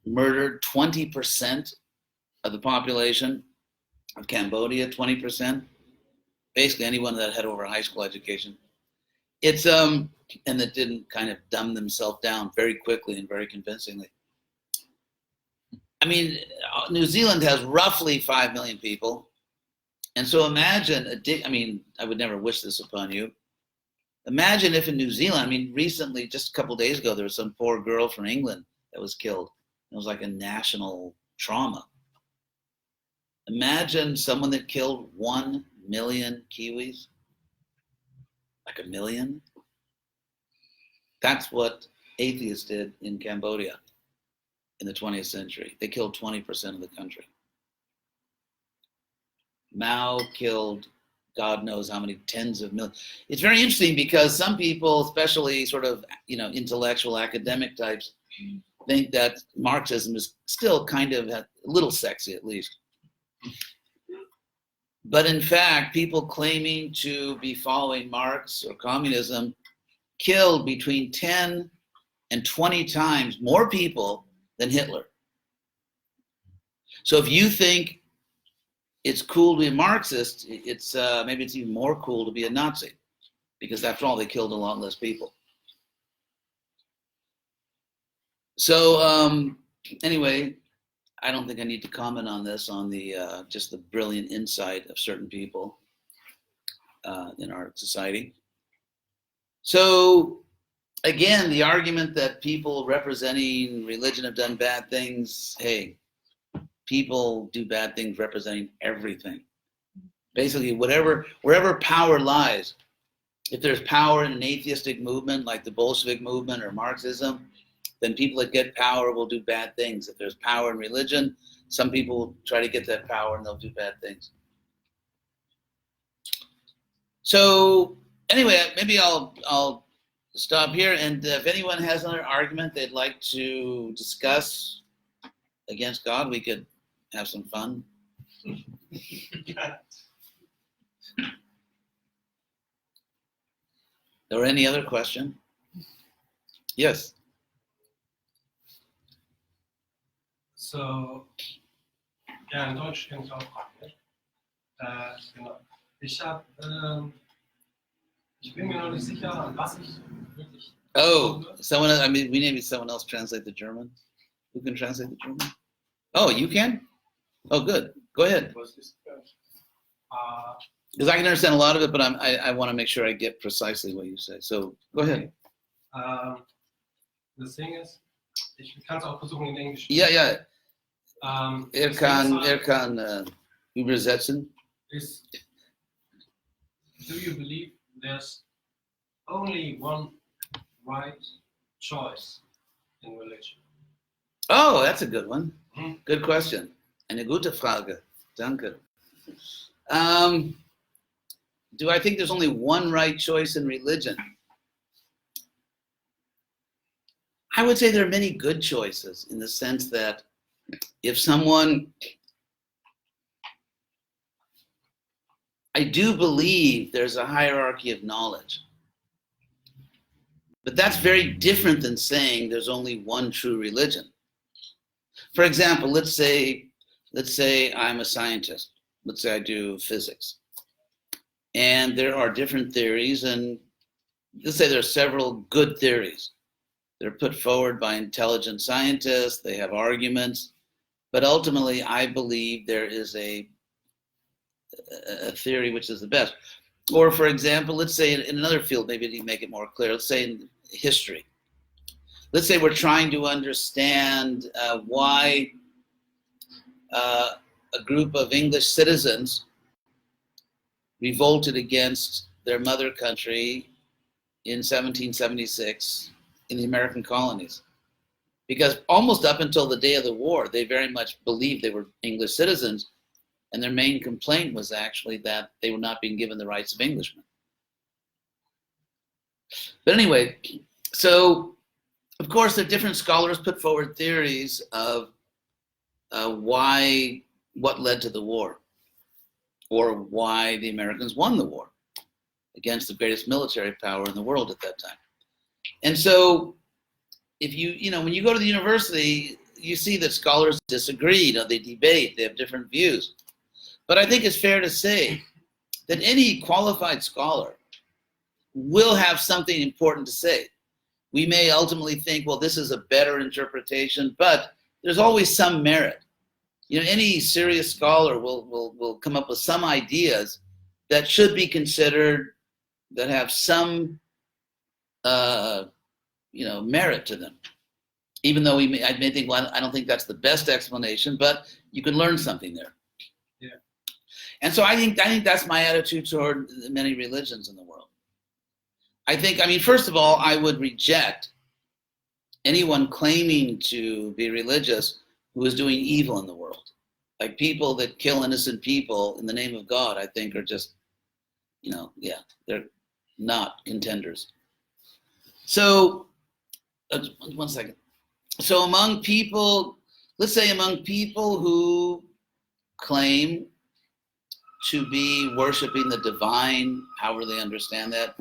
[SPEAKER 2] murdered 20% of the population of Cambodia, 20%. Basically, anyone that had over a high school education. It's and that didn't kind of dumb themselves down very quickly and very convincingly. I mean, New Zealand has roughly 5 million people, and so imagine I would never wish this upon you. Imagine if in New Zealand, I mean, recently, just a couple of days ago, there was some poor girl from England that was killed. It was like a national trauma. Imagine someone that killed 1 million Kiwis. Like 1 million. That's what atheists did in Cambodia in the 20th century. They killed 20% of the country. Mao killed God knows how many tens of millions. It's very interesting because some people, especially sort of, intellectual academic types, think that Marxism is still kind of a little sexy, at least. But in fact, people claiming to be following Marx or communism killed between 10 and 20 times more people than Hitler. So if you think it's cool to be a Marxist, it's maybe it's even more cool to be a Nazi, because after all, they killed a lot less people. So anyway, I don't think I need to comment on this, on the just the brilliant insight of certain people in our society. So again, the argument that people representing religion have done bad things, hey, people do bad things representing everything. Basically, wherever power lies, if there's power in an atheistic movement like the Bolshevik movement or Marxism, then people that get power will do bad things. If there's power in religion, some people will try to get that power and they'll do bad things. So anyway, maybe I'll stop here, and if anyone has another argument they'd like to discuss against God, we could have some fun. Or any other question? Yes.
[SPEAKER 4] So, ja, in Deutsch kann ich auch fragen. Genau. Ich bin mir noch nicht sicher, an was ich wirklich.
[SPEAKER 2] Oh, we maybe someone else translate the German. Who can translate the German? Oh, you can? Oh, good. Go ahead. Because I can understand a lot of it, but I want to make sure I get precisely what you say. So go ahead.
[SPEAKER 4] The thing is, ich kann es auch versuchen in Englisch.
[SPEAKER 2] Ja. Kann übersetzen.
[SPEAKER 4] Do you believe there's only one right choice in religion?
[SPEAKER 2] Oh, that's a good one. Good question. Eine gute Frage. Danke. Do I think there's only one right choice in religion? I would say there are many good choices, in the sense that if someone, I do believe there's a hierarchy of knowledge, but that's very different than saying there's only one true religion. For example, let's say I'm a scientist. Let's say I do physics. And there are different theories, and let's say there are several good theories. They're put forward by intelligent scientists, they have arguments, but ultimately I believe there is a theory which is the best. Or for example, let's say in another field, maybe to make it more clear, let's say in history. Let's say we're trying to understand why a group of English citizens revolted against their mother country in 1776 in the American colonies. Because almost up until the day of the war, they very much believed they were English citizens, and their main complaint was actually that they were not being given the rights of Englishmen. But anyway, so of course the different scholars put forward theories of what led to the war, or why the Americans won the war against the greatest military power in the world at that time. And so if when you go to the university, you see that scholars disagree, they debate, they have different views. But I think it's fair to say that any qualified scholar will have something important to say. We may ultimately think, well, this is a better interpretation, but there's always some merit. Any serious scholar will come up with some ideas that should be considered, that have some merit to them. Even though I may think, well, I don't think that's the best explanation, but you can learn something there.
[SPEAKER 4] Yeah.
[SPEAKER 2] And so I think that's my attitude toward many religions in the world. First of all, I would reject anyone claiming to be religious who is doing evil in the world. Like people that kill innocent people in the name of God, I think are just, they're not contenders. So, one second. So among people, let's say among people who claim to be worshiping the divine, however they understand that,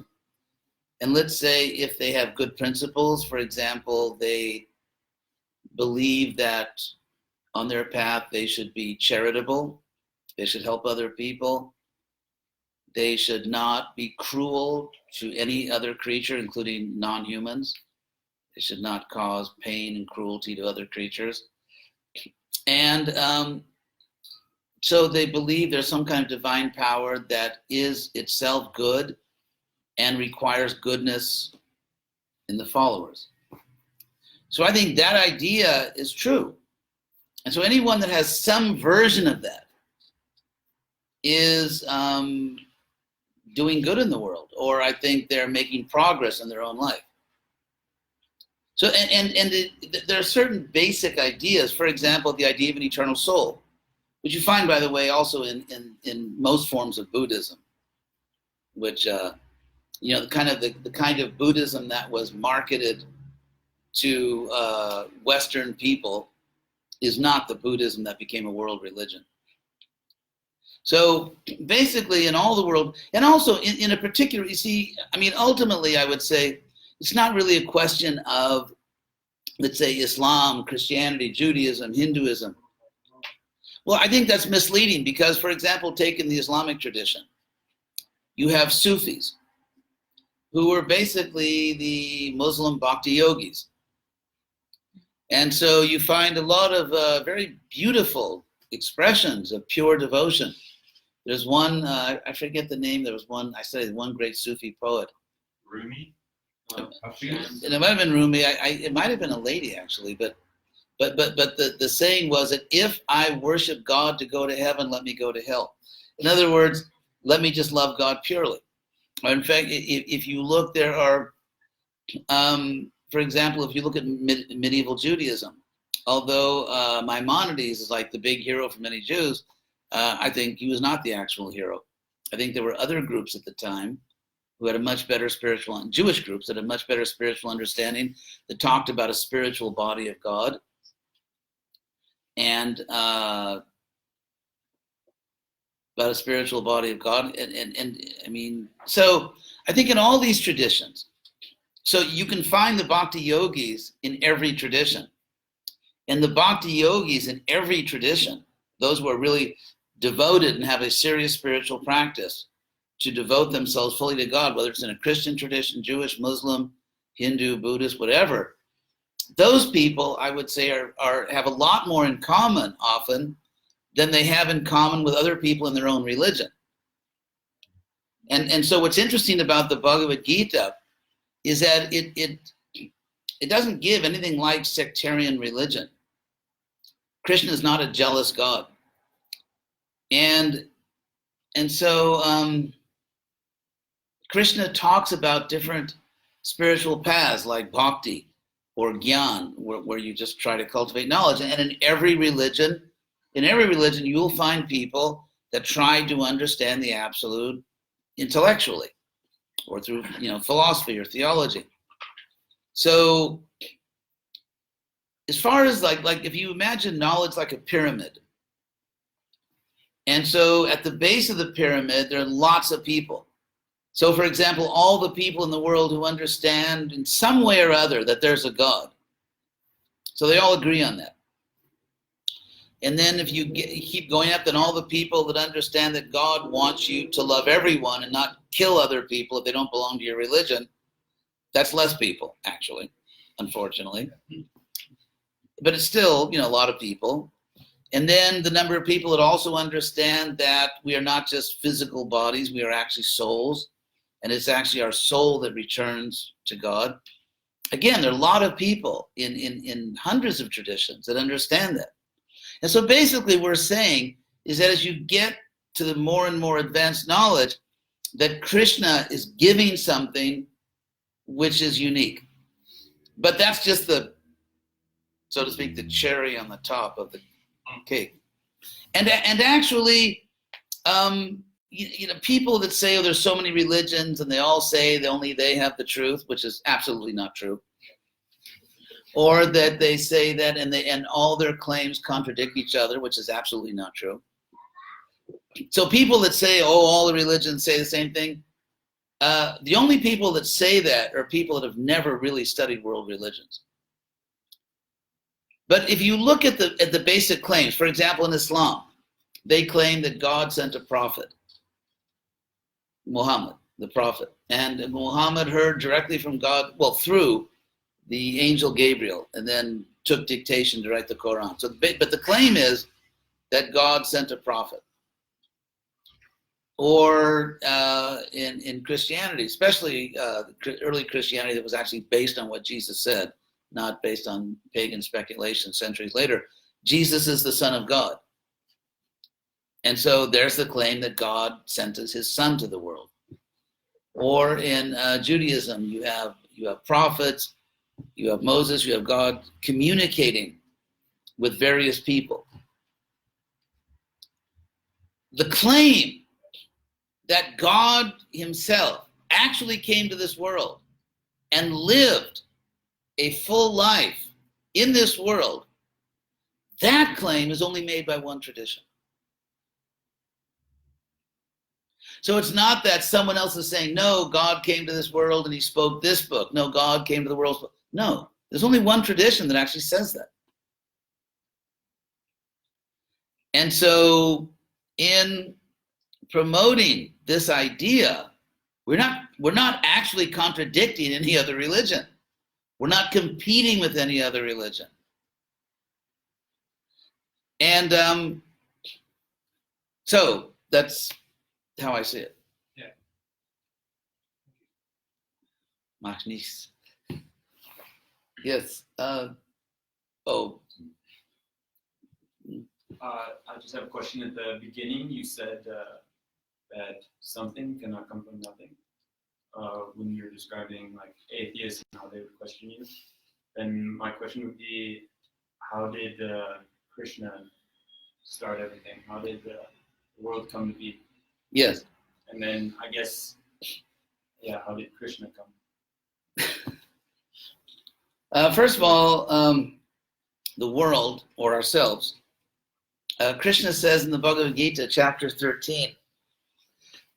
[SPEAKER 2] and let's say if they have good principles, for example, they believe that on their path they should be charitable, they should help other people, they should not be cruel to any other creature, including non-humans. They should not cause pain and cruelty to other creatures. And so they believe there's some kind of divine power that is itself good and requires goodness in the followers. So I think that idea is true. And so anyone that has some version of that is doing good in the world, or I think they're making progress in their own life. So, there are certain basic ideas. For example, the idea of an eternal soul, which you find, by the way, also in most forms of Buddhism, which the kind of Buddhism that was marketed to Western people is not the Buddhism that became a world religion. So basically, in all the world, and also in a particular, ultimately, I would say it's not really a question of, let's say, Islam, Christianity, Judaism, Hinduism. Well, I think that's misleading because, for example, take in the Islamic tradition, you have Sufis, who were basically the Muslim bhakti yogis. And so you find a lot of very beautiful expressions of pure devotion. There's one, I forget the name, there was one, I studied one great Sufi poet.
[SPEAKER 3] Rumi?
[SPEAKER 2] And it might have been Rumi, it might have been a lady actually, but the saying was that if I worship God to go to heaven, let me go to hell. In other words, let me just love God purely. Or in fact, if you look, there are, for example, if you look at medieval Judaism, although Maimonides is like the big hero for many Jews, I think he was not the actual hero. I think there were other groups at the time who had a much better spiritual, Jewish groups that had much better spiritual understanding, that talked about a spiritual body of God. And about a spiritual body of God. So I think in all these traditions, so you can find the bhakti yogis in every tradition. And the bhakti yogis in every tradition, those who are really devoted and have a serious spiritual practice to devote themselves fully to God, whether it's in a Christian tradition, Jewish, Muslim, Hindu, Buddhist, whatever, those people, I would say, have a lot more in common often than they have in common with other people in their own religion. And so what's interesting about the Bhagavad Gita is that it doesn't give anything like sectarian religion. Krishna is not a jealous God. And so Krishna talks about different spiritual paths like bhakti or gyan, where you just try to cultivate knowledge. And in every religion, you will find people that try to understand the absolute intellectually or through philosophy or theology. So as far as like if you imagine knowledge like a pyramid, and so at the base of the pyramid there are lots of people. So for example, all the people in the world who understand in some way or other that there's a God, so they all agree on that. And then if you keep going up, then all the people that understand that God wants you to love everyone and not kill other people if they don't belong to your religion, that's less people, actually, unfortunately. But it's still, a lot of people. And then the number of people that also understand that we are not just physical bodies, we are actually souls, and it's actually our soul that returns to God. Again, there are a lot of people in hundreds of traditions that understand that. And so basically we're saying is that as you get to the more and more advanced knowledge, that Krishna is giving something which is unique. But that's just the, so to speak, the cherry on the top of the cake. And actually, people that say, oh, there's so many religions and they all say that only they have the truth, which is absolutely not true. Or that they say that and all their claims contradict each other, which is absolutely not true. So people that say, oh, all the religions say the same thing, the only people that say that are people that have never really studied world religions. But if you look at the basic claims, for example, in Islam, they claim that God sent a prophet, Muhammad, the prophet. And Muhammad heard directly from God, well, through the angel Gabriel, and then took dictation to write the Quran. So, but the claim is that God sent a prophet. Or in Christianity, especially early Christianity that was actually based on what Jesus said, not based on pagan speculation centuries later, Jesus is the Son of God. And so there's the claim that God sent us his Son to the world. Or in Judaism, you have prophets, you have Moses, you have God communicating with various people. The claim that God himself actually came to this world and lived a full life in this world, that claim is only made by one tradition. So it's not that someone else is saying, no, God came to this world and he spoke this book. No, God came to the world. No, there's only one tradition that actually says that. And so in promoting this idea, we're not actually contradicting any other religion. We're not competing with any other religion. And so that's how I see it.
[SPEAKER 4] Yeah.
[SPEAKER 2] Mag nichts. Yes.
[SPEAKER 5] I just have a question. At the beginning, you said that something cannot come from nothing. When you're describing like atheists and how they would question you, then my question would be, how did Krishna start everything? How did the world come to be?
[SPEAKER 2] Yes.
[SPEAKER 5] And then I guess, yeah, how did Krishna come?
[SPEAKER 2] First of all, the world or ourselves. Krishna says in the Bhagavad Gita, chapter 13,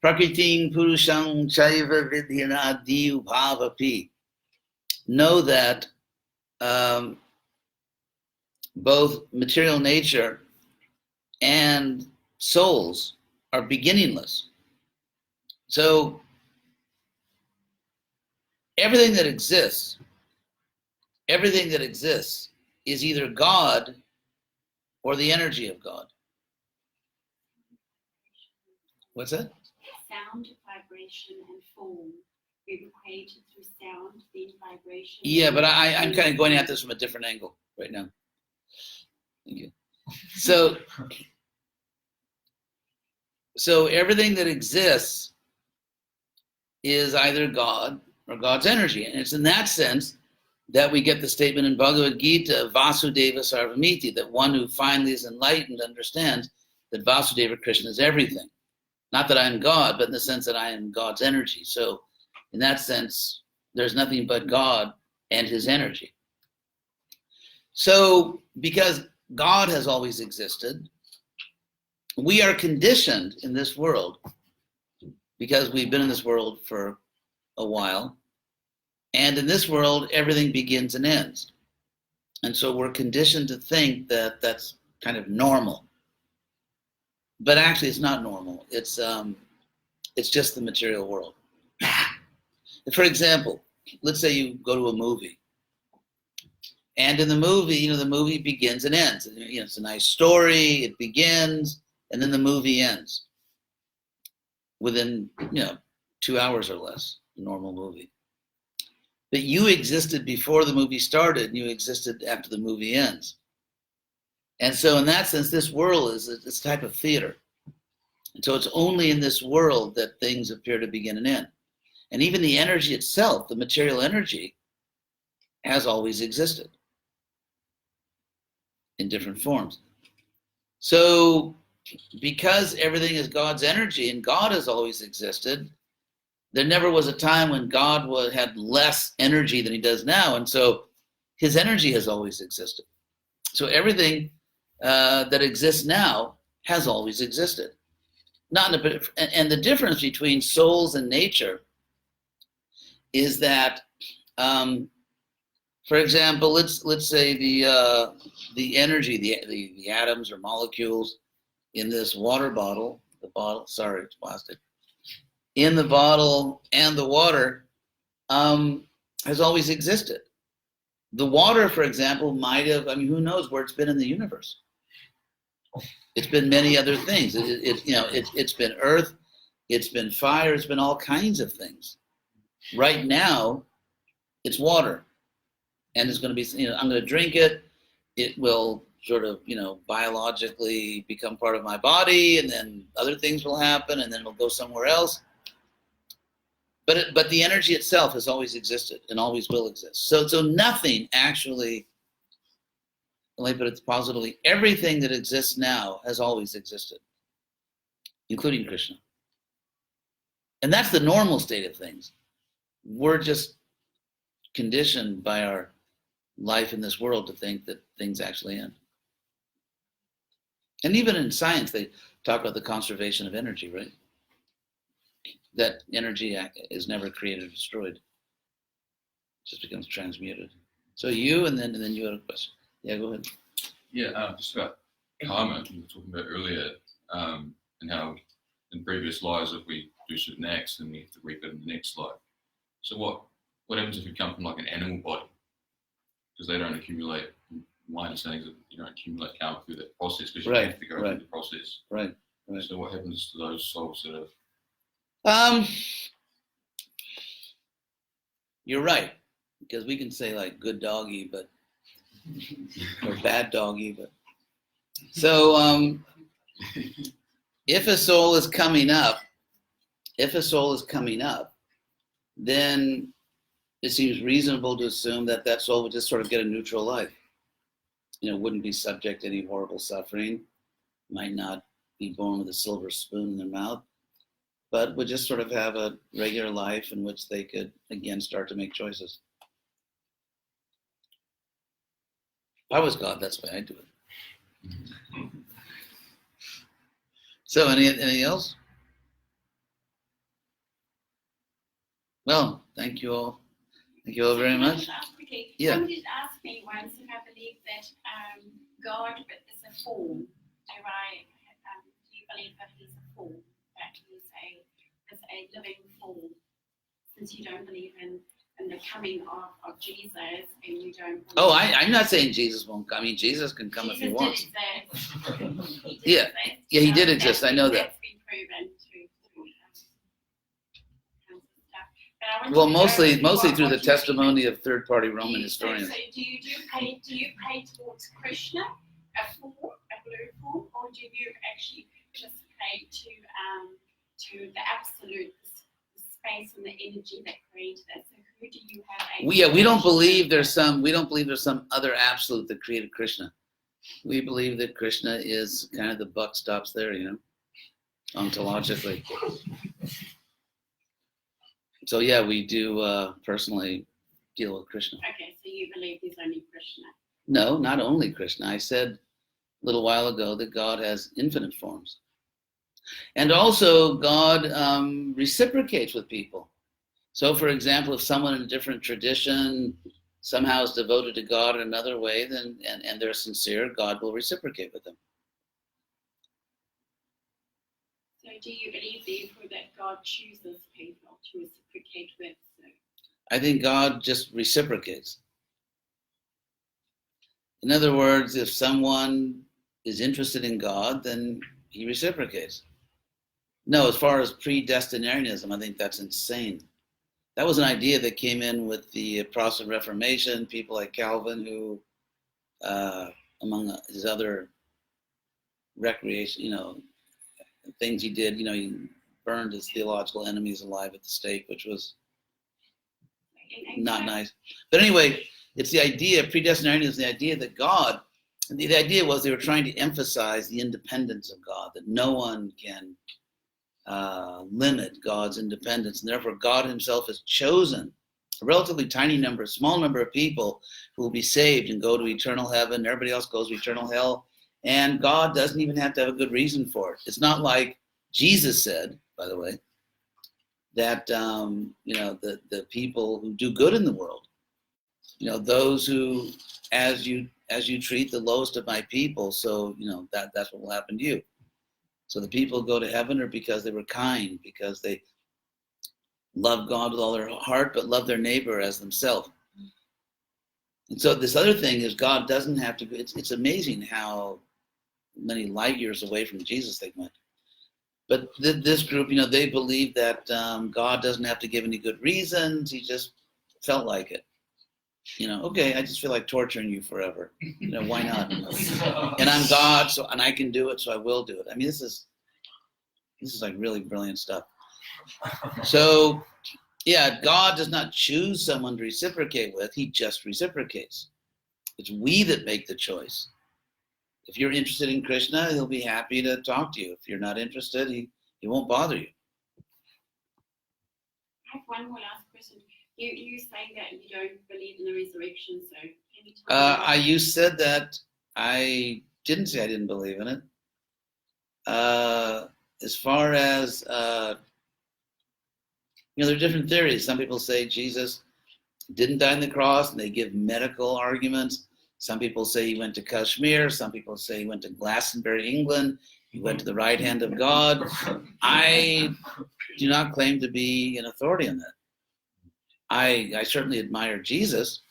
[SPEAKER 2] Prakriting Purusham Chaiva Vidhinadi Ubhavapi. Know that both material nature and souls are beginningless. So everything that exists is either God or the energy of God. What's that?
[SPEAKER 3] Sound, vibration, and form. We were created through sound, then vibration.
[SPEAKER 2] Yeah, but I'm kind of going at this from a different angle right now. Thank you. So So everything that exists is either God or God's energy. And it's in that sense that we get the statement in Bhagavad Gita, Vasudeva Sarvamiti, that one who finally is enlightened understands that Vasudeva Krishna is everything. Not that I am God, but in the sense that I am God's energy. So in that sense, there's nothing but God and his energy. So because God has always existed, we are conditioned in this world, because we've been in this world for a while, and in this world, everything begins and ends. And so we're conditioned to think that that's kind of normal. But actually, it's not normal. It's just the material world. For example, let's say you go to a movie. And in the movie, the movie begins and ends. It's a nice story, it begins, and then the movie ends. Within, 2 hours or less, a normal movie. But you existed before the movie started, and you existed after the movie ends. And so in that sense, this world is this type of theater. And so it's only in this world that things appear to begin and end. And even the energy itself, the material energy, has always existed in different forms. So because everything is God's energy and God has always existed, there never was a time when God had less energy than he does now. And so his energy has always existed. So everything that exists now has always existed. And the difference between souls and nature is that, for example, let's say the energy, the atoms or molecules in this water bottle, it's plastic, in the bottle and the water has always existed. The water, for example, might have, who knows where it's been in the universe. It's been many other things. It's been earth, it's been fire, it's been all kinds of things. Right now, it's water. And it's going to be, I'm going to drink it. It will sort of, biologically become part of my body, and then other things will happen, and then it'll go somewhere else. But the energy itself has always existed and always will exist. So nothing actually, let me put it positively, everything that exists now has always existed, including Krishna. And that's the normal state of things. We're just conditioned by our life in this world to think that things actually end. And even in science, they talk about the conservation of energy, right? That energy is never created or destroyed. It just becomes transmuted. So you, and then you had a question. Yeah, go ahead.
[SPEAKER 6] Yeah, just about karma, you were talking about earlier, and how in previous lives, if we do certain acts, then we have to reap it in the next life. So what happens if you come from like an animal body? Because they don't accumulate, my understanding is that you don't accumulate karma through that process, because you have to go through the process.
[SPEAKER 2] Right.
[SPEAKER 6] So what happens to those souls that have...
[SPEAKER 2] You're right, because we can say like good doggy, or bad doggy, but so if a soul is coming up, then it seems reasonable to assume that that soul would just sort of get a neutral life. Wouldn't be subject to any horrible suffering, might not be born with a silver spoon in their mouth, but would just sort of have a regular life in which they could, again, start to make choices. If I was God, that's the way I'd do it. So, anything else? Well, thank you all. Thank you all very much. Yeah.
[SPEAKER 3] Somebody did ask me once if I believe that God is a form. Do you believe that he's a form, that he's a living form? Since you don't believe in the coming of Jesus, and you don't.
[SPEAKER 2] Oh, I'm not saying Jesus won't come. Jesus can come if he wants. Yeah, he did exist. I know that.
[SPEAKER 3] That's been proven through stuff.
[SPEAKER 2] Well, mostly through the testimony of third-party Roman historians.
[SPEAKER 3] So do you pay towards Krishna, a blue form, or do you actually just pay to energy that created that. So who do you have?
[SPEAKER 2] We don't believe there's some other absolute that created Krishna. We believe that Krishna is kind of the buck stops there, ontologically. So yeah, we do personally deal with Krishna.
[SPEAKER 3] Okay, so you believe there's only Krishna.
[SPEAKER 2] No, not only Krishna. I said a little while ago that God has infinite forms. And also God reciprocates with people. So for example, if someone in a different tradition somehow is devoted to God in another way, then and they're sincere, God will reciprocate with them.
[SPEAKER 3] So do you believe therefore that God chooses people to reciprocate with? So
[SPEAKER 2] I think God just reciprocates. In other words, if someone is interested in God, then he reciprocates. No, as far as predestinarianism, I think that's insane. That was an idea that came in with the Protestant Reformation, people like Calvin, who, among his other recreation, things he did, he burned his theological enemies alive at the stake, which was not nice. But anyway, it's the idea, predestinarianism is the idea that God, the idea was they were trying to emphasize the independence of God, that no one can limit God's independence, and therefore God himself has chosen a relatively small number of people who will be saved and go to eternal heaven. Everybody else goes to eternal hell, and God doesn't even have to have a good reason for it. It's not like Jesus said, by the way, that the people who do good in the world, those who, as you treat the lowest of my people, so that's what will happen to you. So the people who go to heaven are because they were kind, because they love God with all their heart, but love their neighbor as themselves. And so this other thing is God doesn't have to. It's amazing how many light years away from Jesus they went. But this group, they believe that God doesn't have to give any good reasons. He just felt like it. Okay, I just feel like torturing you forever. Why not? And I'm God, and I can do it, so I will do it. I mean, this is like really brilliant stuff. So, yeah, God does not choose someone to reciprocate with. He just reciprocates. It's we that make the choice. If you're interested in Krishna, he'll be happy to talk to you. If you're not interested, he won't bother you.
[SPEAKER 3] I have one more last question. You saying that you don't believe in the resurrection, so can you tell me?
[SPEAKER 2] You said that. I didn't say I didn't believe in it. As far as, there are different theories. Some people say Jesus didn't die on the cross, and they give medical arguments. Some people say he went to Kashmir. Some people say he went to Glastonbury, England. He went to the right hand of God. I do not claim to be an authority on that. I certainly admire Jesus.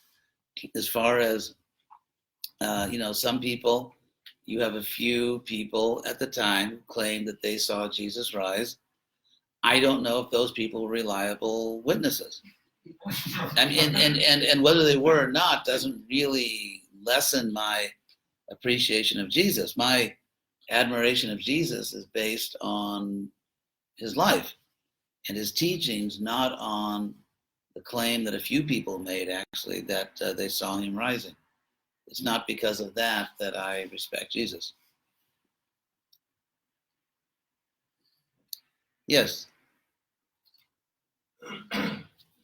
[SPEAKER 2] As far as, some people, you have a few people at the time who claim that they saw Jesus rise. I don't know if those people were reliable witnesses. And whether they were or not doesn't really lessen my appreciation of Jesus. My admiration of Jesus is based on his life and his teachings, not on the claim that a few people made, actually, that they saw him rising. It's not because of that I respect Jesus. Yes?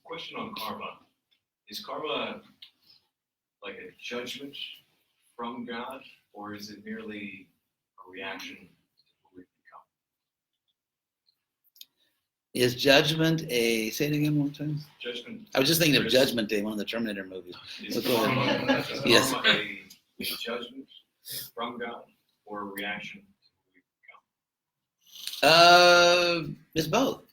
[SPEAKER 7] Question on karma. Is karma like a judgment from God, or is it merely a reaction to who we become?
[SPEAKER 2] Is Judgment say it again one time?
[SPEAKER 7] Judgment.
[SPEAKER 2] I was just thinking of Judgment Day, one of the Terminator movies.
[SPEAKER 7] Is
[SPEAKER 2] Go ahead.
[SPEAKER 7] karma,
[SPEAKER 2] Yes.
[SPEAKER 7] a judgment from God or a reaction to who we become?
[SPEAKER 2] It's both.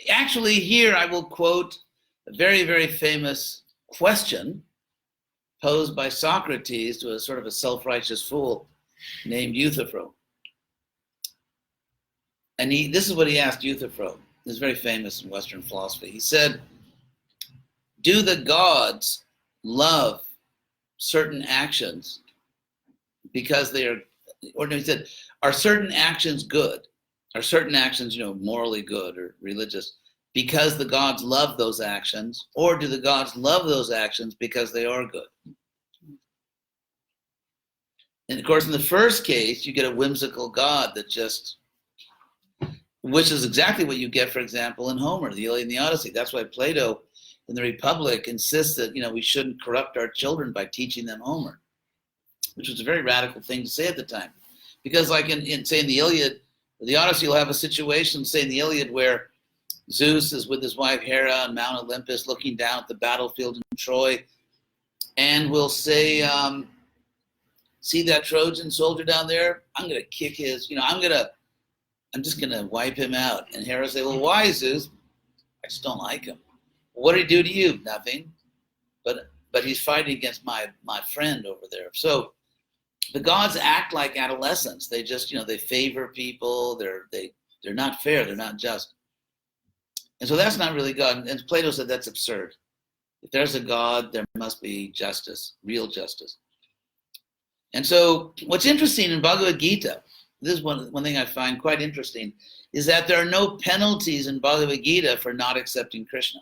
[SPEAKER 2] Actually, here I will quote a very, very famous question posed by Socrates to a sort of a self-righteous fool named Euthyphro. And this is what he asked Euthyphro. This is very famous in Western philosophy. He said, do the gods love certain actions because they are, or no, he said, are certain actions good? Are certain actions, morally good or religious because the gods love those actions, or do the gods love those actions because they are good? And of course, in the first case, you get a whimsical god that just, which is exactly what you get, for example, in Homer, the Iliad and the Odyssey. That's why Plato in the Republic insists that, we shouldn't corrupt our children by teaching them Homer, which was a very radical thing to say at the time. Because like say in the Iliad, the Odyssey, you'll have a situation, say in the Iliad, where Zeus is with his wife Hera on Mount Olympus looking down at the battlefield in Troy, and will say, see that Trojan soldier down there? I'm going to kick his, I'm just going to wipe him out. And Hera say, well, why, Zeus? I just don't like him. What did he do to you? Nothing. But he's fighting against my friend over there. So the gods act like adolescents. They just, they favor people. They're not fair. They're not just. And so that's not really God. And Plato said that's absurd. If there's a God, there must be justice, real justice. And so what's interesting in Bhagavad Gita, this is one thing I find quite interesting, is that there are no penalties in Bhagavad Gita for not accepting Krishna.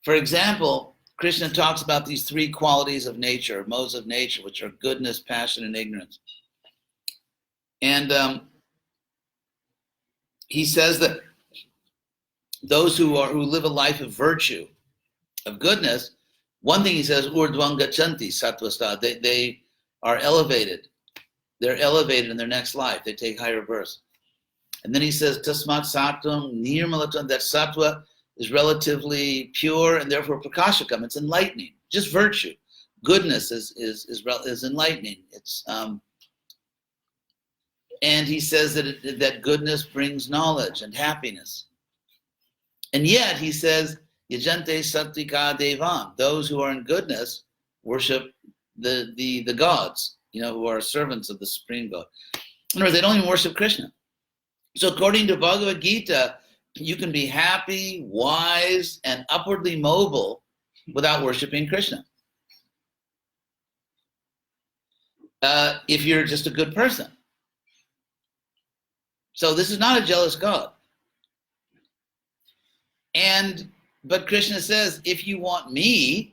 [SPEAKER 2] For example, Krishna talks about these three qualities of nature, modes of nature, which are goodness, passion, and ignorance. And he says that those who live a life of virtue, of goodness, one thing he says, urdhvam gachanti sattvasta, they are elevated. They're elevated in their next life. They take higher births. And then he says, tasmat sattvam nirmalatam, that sattva is relatively pure and therefore prakashakam. It's enlightening, just virtue. Goodness is enlightening. It's and he says that goodness brings knowledge and happiness. And yet he says, yajante sattvika devam, those who are in goodness worship the gods, who are servants of the supreme God. In other words, they don't even worship Krishna. So according to Bhagavad Gita, you can be happy, wise, and upwardly mobile without worshiping Krishna. If you're just a good person. So this is not a jealous God. But Krishna says, if you want me,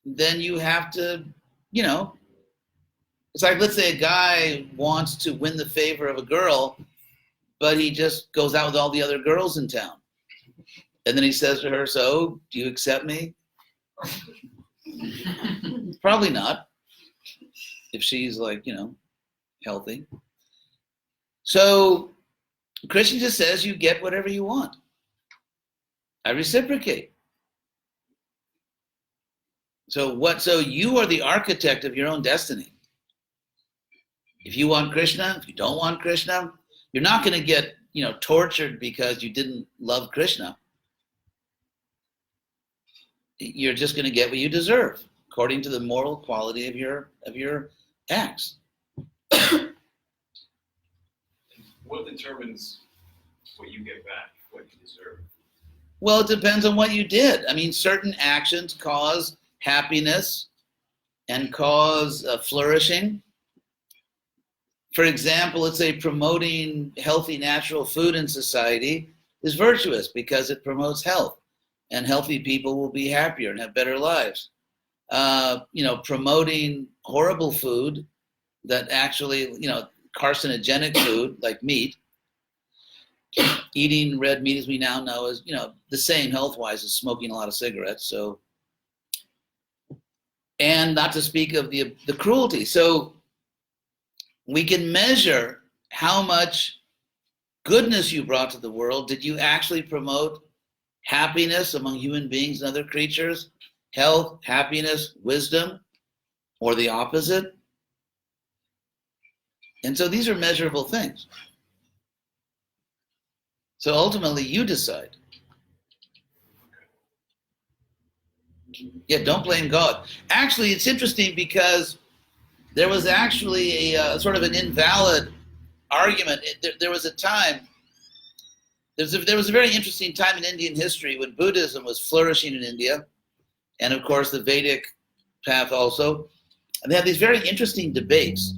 [SPEAKER 2] then you have to, it's like, let's say a guy wants to win the favor of a girl, but he just goes out with all the other girls in town. And then he says to her, so, do you accept me? Probably not, if she's like, healthy. So Krishna just says you get whatever you want. I reciprocate. So you are the architect of your own destiny. If you want Krishna, if you don't want Krishna, you're not going to get, tortured because you didn't love Krishna. You're just going to get what you deserve according to the moral quality of your acts.
[SPEAKER 7] What determines what you get back, what you deserve?
[SPEAKER 2] Well, it depends on what you did. I mean, certain actions cause happiness and cause flourishing. For example, let's say promoting healthy natural food in society is virtuous because it promotes health, and healthy people will be happier and have better lives. Promoting horrible food that actually, carcinogenic food like meat, eating red meat as we now know is, the same health-wise as smoking a lot of cigarettes. So, and not to speak of the cruelty. So we can measure how much goodness you brought to the world. Did you actually promote happiness among human beings and other creatures? Health, happiness, wisdom, or the opposite? And so these are measurable things. So ultimately, you decide. Yeah, don't blame God. Actually, it's interesting because there was actually a sort of an invalid argument. There was a time, there was a very interesting time in Indian history when Buddhism was flourishing in India, and of course the Vedic path also. And they had these very interesting debates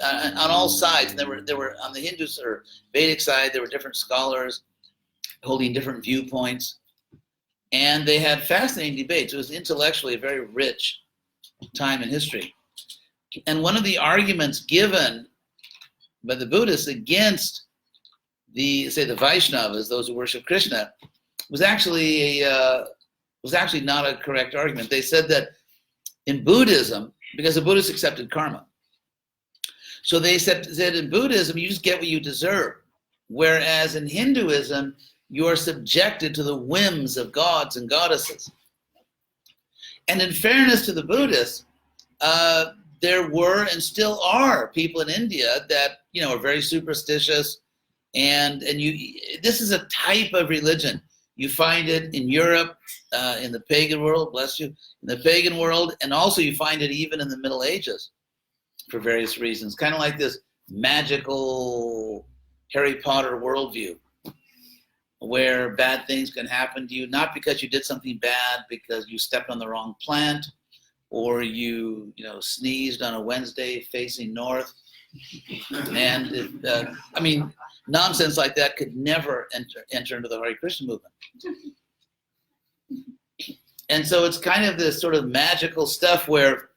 [SPEAKER 2] on all sides. And there were on the Hindu or Vedic side, there were different scholars. holding different viewpoints. And they had fascinating debates. It was intellectually a very rich time in history. And one of the arguments given by the Buddhists against the Vaishnavas, those who worship Krishna, was actually not a correct argument. They said that in Buddhism, because the Buddhists accepted karma, so they said in Buddhism you just get what you deserve, whereas in Hinduism you are subjected to the whims of gods and goddesses. And in fairness to the Buddhists, there were and still are people in India that are very superstitious, and this is a type of religion. You find it in Europe, in the pagan world, bless you, in the pagan world, and also you find it even in the Middle Ages for various reasons, kind of like this magical Harry Potter worldview, where bad things can happen to you, not because you did something bad, because you stepped on the wrong plant, or you sneezed on a Wednesday facing north. And nonsense like that could never enter into the Hare Krishna movement. And so it's kind of this sort of magical stuff where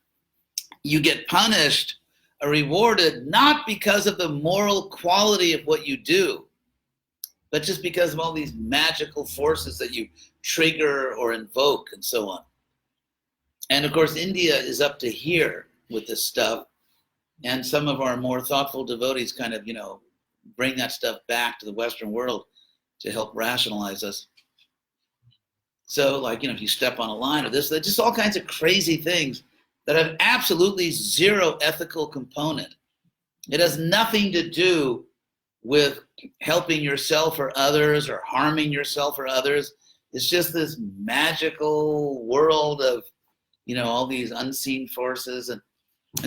[SPEAKER 2] you get punished or rewarded not because of the moral quality of what you do, but just because of all these magical forces that you trigger or invoke and so on. And of course, India is up to here with this stuff. And some of our more thoughtful devotees kind of, bring that stuff back to the Western world to help rationalize us. So like, if you step on a line or this, just all kinds of crazy things that have absolutely zero ethical component. It has nothing to do with helping yourself or others or harming yourself or others. It's just this magical world of, all these unseen forces. And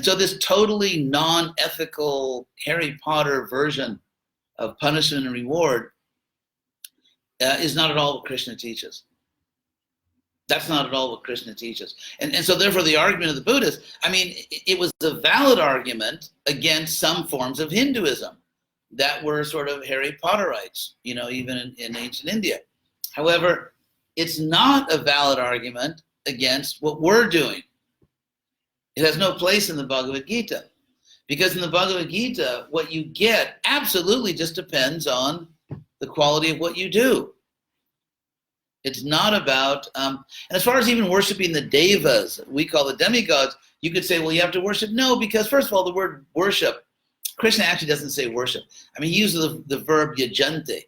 [SPEAKER 2] so this totally non-ethical Harry Potter version of punishment and reward is not at all what Krishna teaches. That's not at all what Krishna teaches. And so therefore the argument of the Buddhists, it was a valid argument against some forms of Hinduism that were sort of Harry Potterites, even in ancient India. However, it's not a valid argument against what we're doing. It has no place in the Bhagavad Gita. Because in the Bhagavad Gita, what you get absolutely just depends on the quality of what you do. It's not about, and as far as even worshiping the devas, we call the demigods, you could say, well, you have to worship. No, because first of all, the word worship, Krishna actually doesn't say worship. He uses the verb yajante,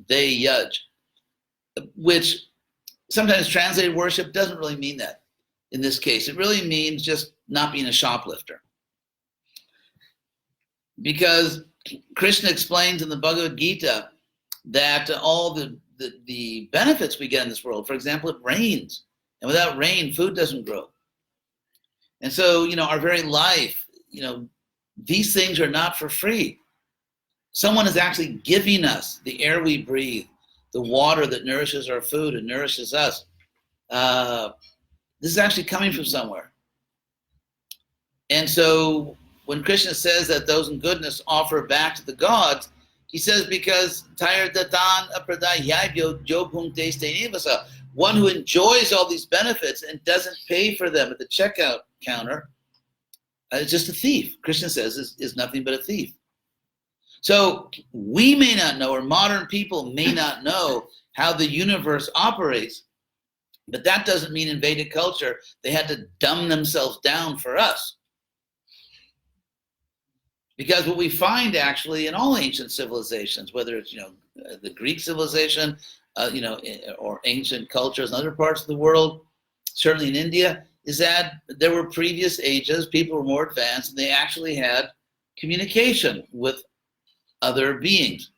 [SPEAKER 2] they yaj, which sometimes translated worship doesn't really mean that in this case. It really means just not being a shoplifter. Because Krishna explains in the Bhagavad Gita that all the benefits we get in this world, for example, it rains. And without rain, food doesn't grow. And so, our very life, these things are not for free. Someone is actually giving us the air we breathe, the water that nourishes our food and nourishes us. This is actually coming from somewhere. And so when Krishna says that those in goodness offer back to the gods, he says because one who enjoys all these benefits and doesn't pay for them at the checkout counter is just a thief. Krishna says is nothing but a thief. So we may not know, or modern people may not know how the universe operates, but that doesn't mean in Vedic culture they had to dumb themselves down for us. Because what we find actually in all ancient civilizations, whether it's the Greek civilization, or ancient cultures in other parts of the world, certainly in India, is that there were previous ages, people were more advanced, and they actually had communication with other beings.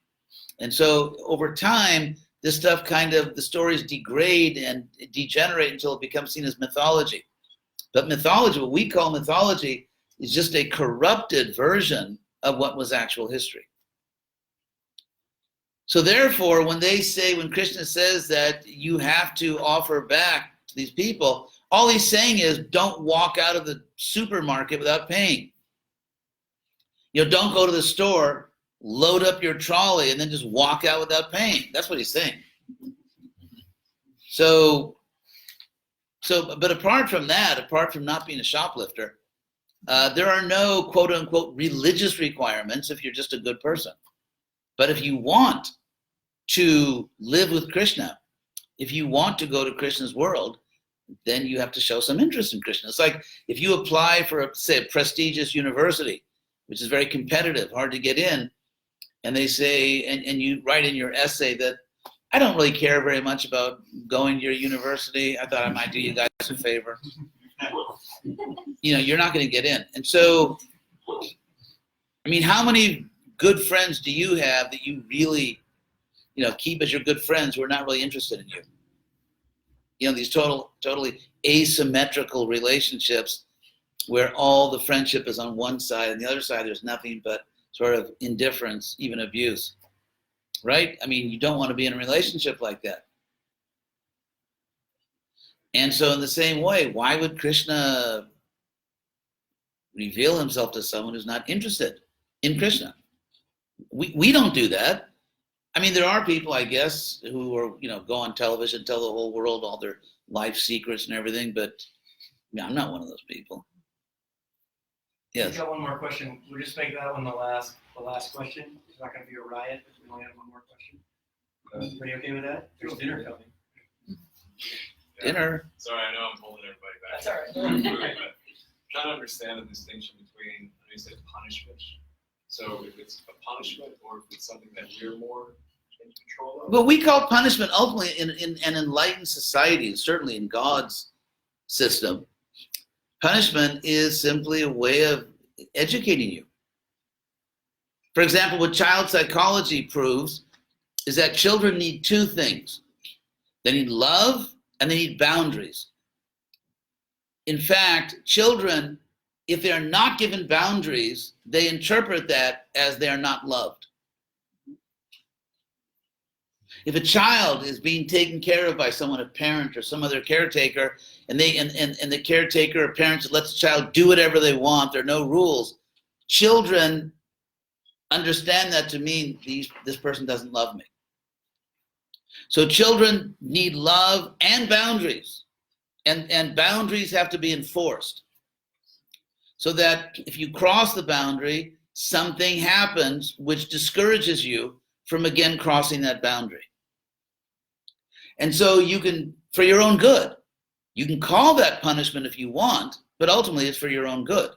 [SPEAKER 2] And so over time, this stuff the stories degrade and degenerate until it becomes seen as mythology. But mythology, what we call mythology, is just a corrupted version of what was actual history. So therefore, when Krishna says that you have to offer back to these people, all he's saying is don't walk out of the supermarket without paying. Don't go to the store load up your trolley, and then just walk out without paying. That's what he's saying. But apart from that, apart from not being a shoplifter, there are no quote unquote religious requirements if you're just a good person. But if you want to live with Krishna, if you want to go to Krishna's world, then you have to show some interest in Krishna. It's like if you apply for, say, a prestigious university, which is very competitive, hard to get in, and they say, and you write in your essay that I don't really care very much about going to your university. I thought I might do you guys a favor. You're not going to get in. And so, I mean, how many good friends do you have that you really, keep as your good friends who are not really interested in you? These totally asymmetrical relationships where all the friendship is on one side and the other side there's nothing but sort of indifference, even abuse. Right? I mean, you don't want to be in a relationship like that. And so in the same way, why would Krishna reveal himself to someone who's not interested in Krishna? We don't do that. I mean, there are people, I guess, who are, go on television, tell the whole world all their life secrets and everything, but I'm not one of those people. Yes.
[SPEAKER 1] We've got one more question. We'll just make that one the last question. It's not going to be a riot if we only have one more question. Everybody okay with that? There's dinner coming.
[SPEAKER 2] Dinner.
[SPEAKER 7] Sorry, I know I'm holding everybody back.
[SPEAKER 1] That's all right.
[SPEAKER 7] But trying to understand the distinction between, you said punishment. So if it's a punishment or if it's something that we're more in control of?
[SPEAKER 2] What we call punishment ultimately in an enlightened society, certainly in God's system, punishment is simply a way of educating you. For example, what child psychology proves is that children need two things. They need love and they need boundaries. In fact, children, if they are not given boundaries, they interpret that as they are not loved. If a child is being taken care of by someone, a parent or some other caretaker, and the caretaker or parents lets the child do whatever they want, there are no rules, children understand that to mean this person doesn't love me. So children need love and boundaries, and boundaries have to be enforced. So that if you cross the boundary, something happens which discourages you from again crossing that boundary. And so you can, for your own good, you can call that punishment if you want, but ultimately it's for your own good.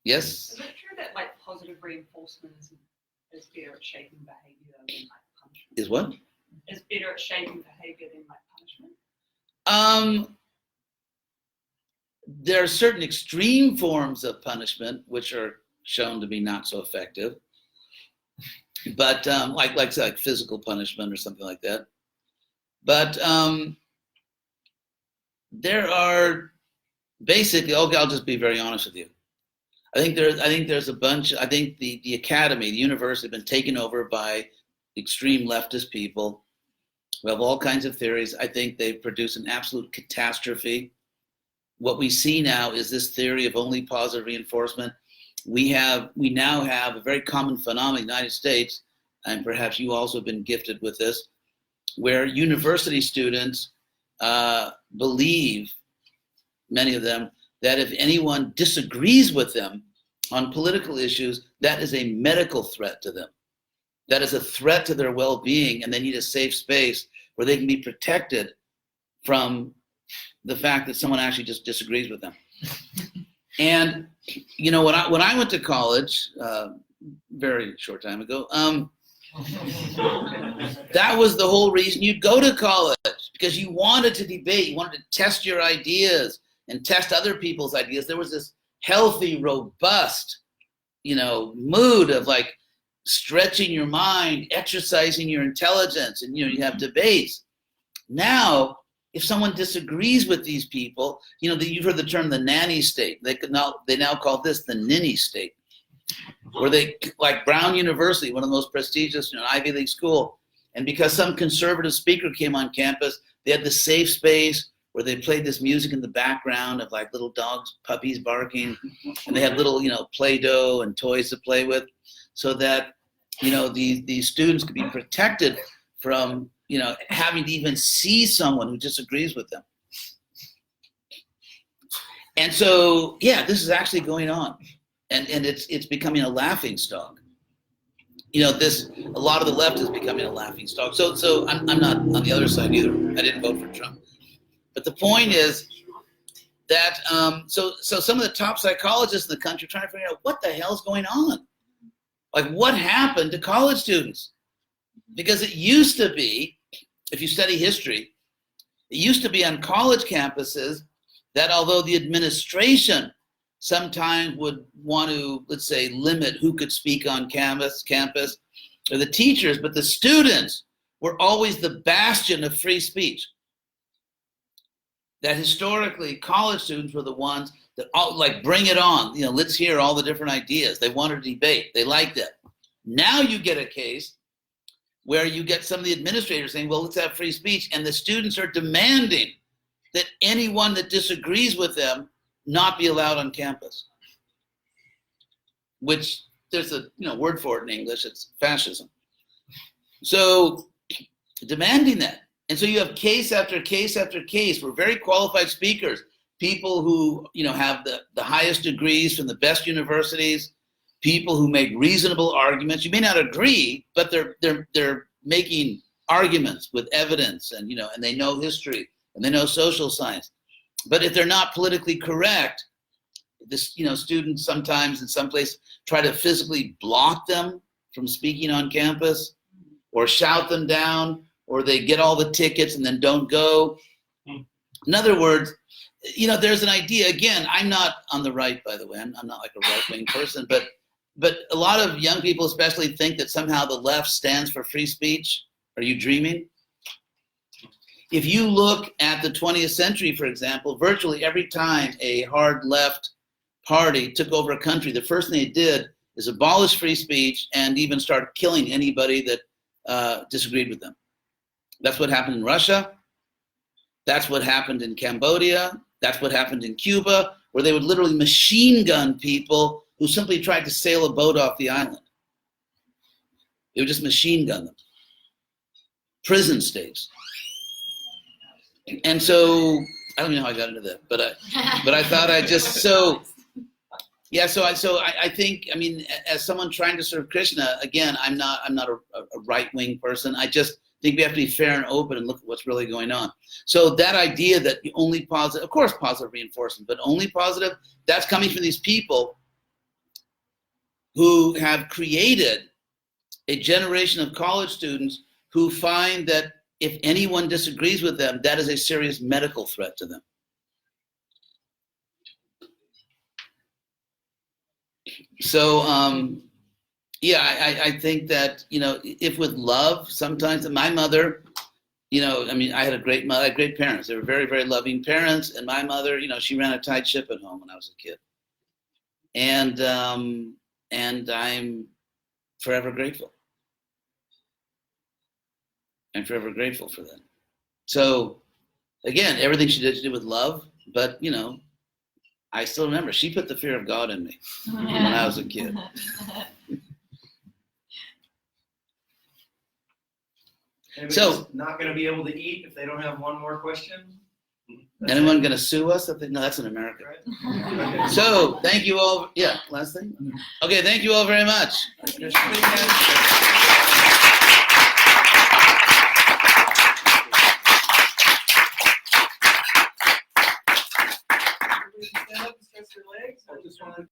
[SPEAKER 2] Yes?
[SPEAKER 8] Is it true that like positive reinforcement is better at shaping behavior than like punishment?
[SPEAKER 2] Is what?
[SPEAKER 8] Is better at shaping behavior than like punishment?
[SPEAKER 2] There are certain extreme forms of punishment which are shown to be not so effective, but like physical punishment or something like that. But there are basically, okay, I'll just be very honest with you. I think there's a bunch. I think the academy, the university, have been taken over by extreme leftist people who have all kinds of theories. I think they produce an absolute catastrophe. What we see now is this theory of only positive reinforcement. We now have a very common phenomenon in the United States, and perhaps you also have been gifted with this, where university students believe, many of them, that if anyone disagrees with them on political issues, that is a medical threat to them. That is a threat to their well-being, and they need a safe space where they can be protected from the fact that someone actually just disagrees with them. And when I went to college, very short time ago, that was the whole reason you'd go to college, because you wanted to debate, you wanted to test your ideas and test other people's ideas. There was this healthy, robust, mood of like stretching your mind, exercising your intelligence, and you have debates. Now, if someone disagrees with these people, you've heard the term the nanny state. They now call this the ninny state, where they, like Brown University, one of the most prestigious Ivy League school, and because some conservative speaker came on campus, they had the safe space where they played this music in the background of like little dogs, puppies barking, and they had little, Play-Doh and toys to play with, so that, these students could be protected from, having to even see someone who disagrees with them. And so, this is actually going on, and it's becoming a laughingstock. A lot of the left is becoming a laughingstock. So I'm not on the other side either. I didn't vote for Trump. But the point is that, so some of the top psychologists in the country are trying to figure out what the hell's going on. Like, what happened to college students? Because it used to be, if you study history, it used to be on college campuses that although the administration sometimes would want to, let's say, limit who could speak on campus, or the teachers, but the students were always the bastion of free speech. That historically, college students were the ones that bring it on. Let's hear all the different ideas. They wanted to debate. They liked it. Now you get a case where you get some of the administrators saying, well, let's have free speech, and the students are demanding that anyone that disagrees with them not be allowed on campus. Which there's a word for it in English. It's fascism. So demanding that. And so you have case after case after case where very qualified speakers, people who have the highest degrees from the best universities, people who make reasonable arguments. You may not agree, but they're making arguments with evidence, and and they know history and they know social science. But if they're not politically correct, this students sometimes in some place try to physically block them from speaking on campus, or shout them down, or they get all the tickets and then don't go. In other words, there's an idea. Again, I'm not on the right, by the way. I'm not like a right-wing person, but a lot of young people especially think that somehow the left stands for free speech. Are you dreaming? If you look at the 20th century, for example, virtually every time a hard left party took over a country, the first thing they did is abolish free speech and even start killing anybody that disagreed with them. That's what happened in Russia. That's what happened in Cambodia. That's what happened in Cuba, where they would literally machine gun people who simply tried to sail a boat off the island. They would just machine gun them. Prison states. And so, I don't know how I got into that, but I thought I just, I think, as someone trying to serve Krishna, again, I'm not a right-wing person. I just think we have to be fair and open and look at what's really going on. So that idea that only positive, of course positive reinforcement, but only positive, that's coming from these people who have created a generation of college students who find that if anyone disagrees with them, that is a serious medical threat to them. So, I think that, if with love, sometimes, my mother, I had a great mother, I had great parents. They were very, very loving parents. And my mother, she ran a tight ship at home when I was a kid. And I'm forever grateful. I'm forever grateful for that. So, again, everything she did, she did with love. But, I still remember she put the fear of God in me when I was a kid.
[SPEAKER 1] Anybody's not going to be able to eat if they don't have one more question?
[SPEAKER 2] Anyone going to sue us? No, that's in America.
[SPEAKER 1] Right.
[SPEAKER 2] So, thank you all. Yeah, last thing? Okay, thank you all very much.
[SPEAKER 1] Stand up and stretch your legs. I just want to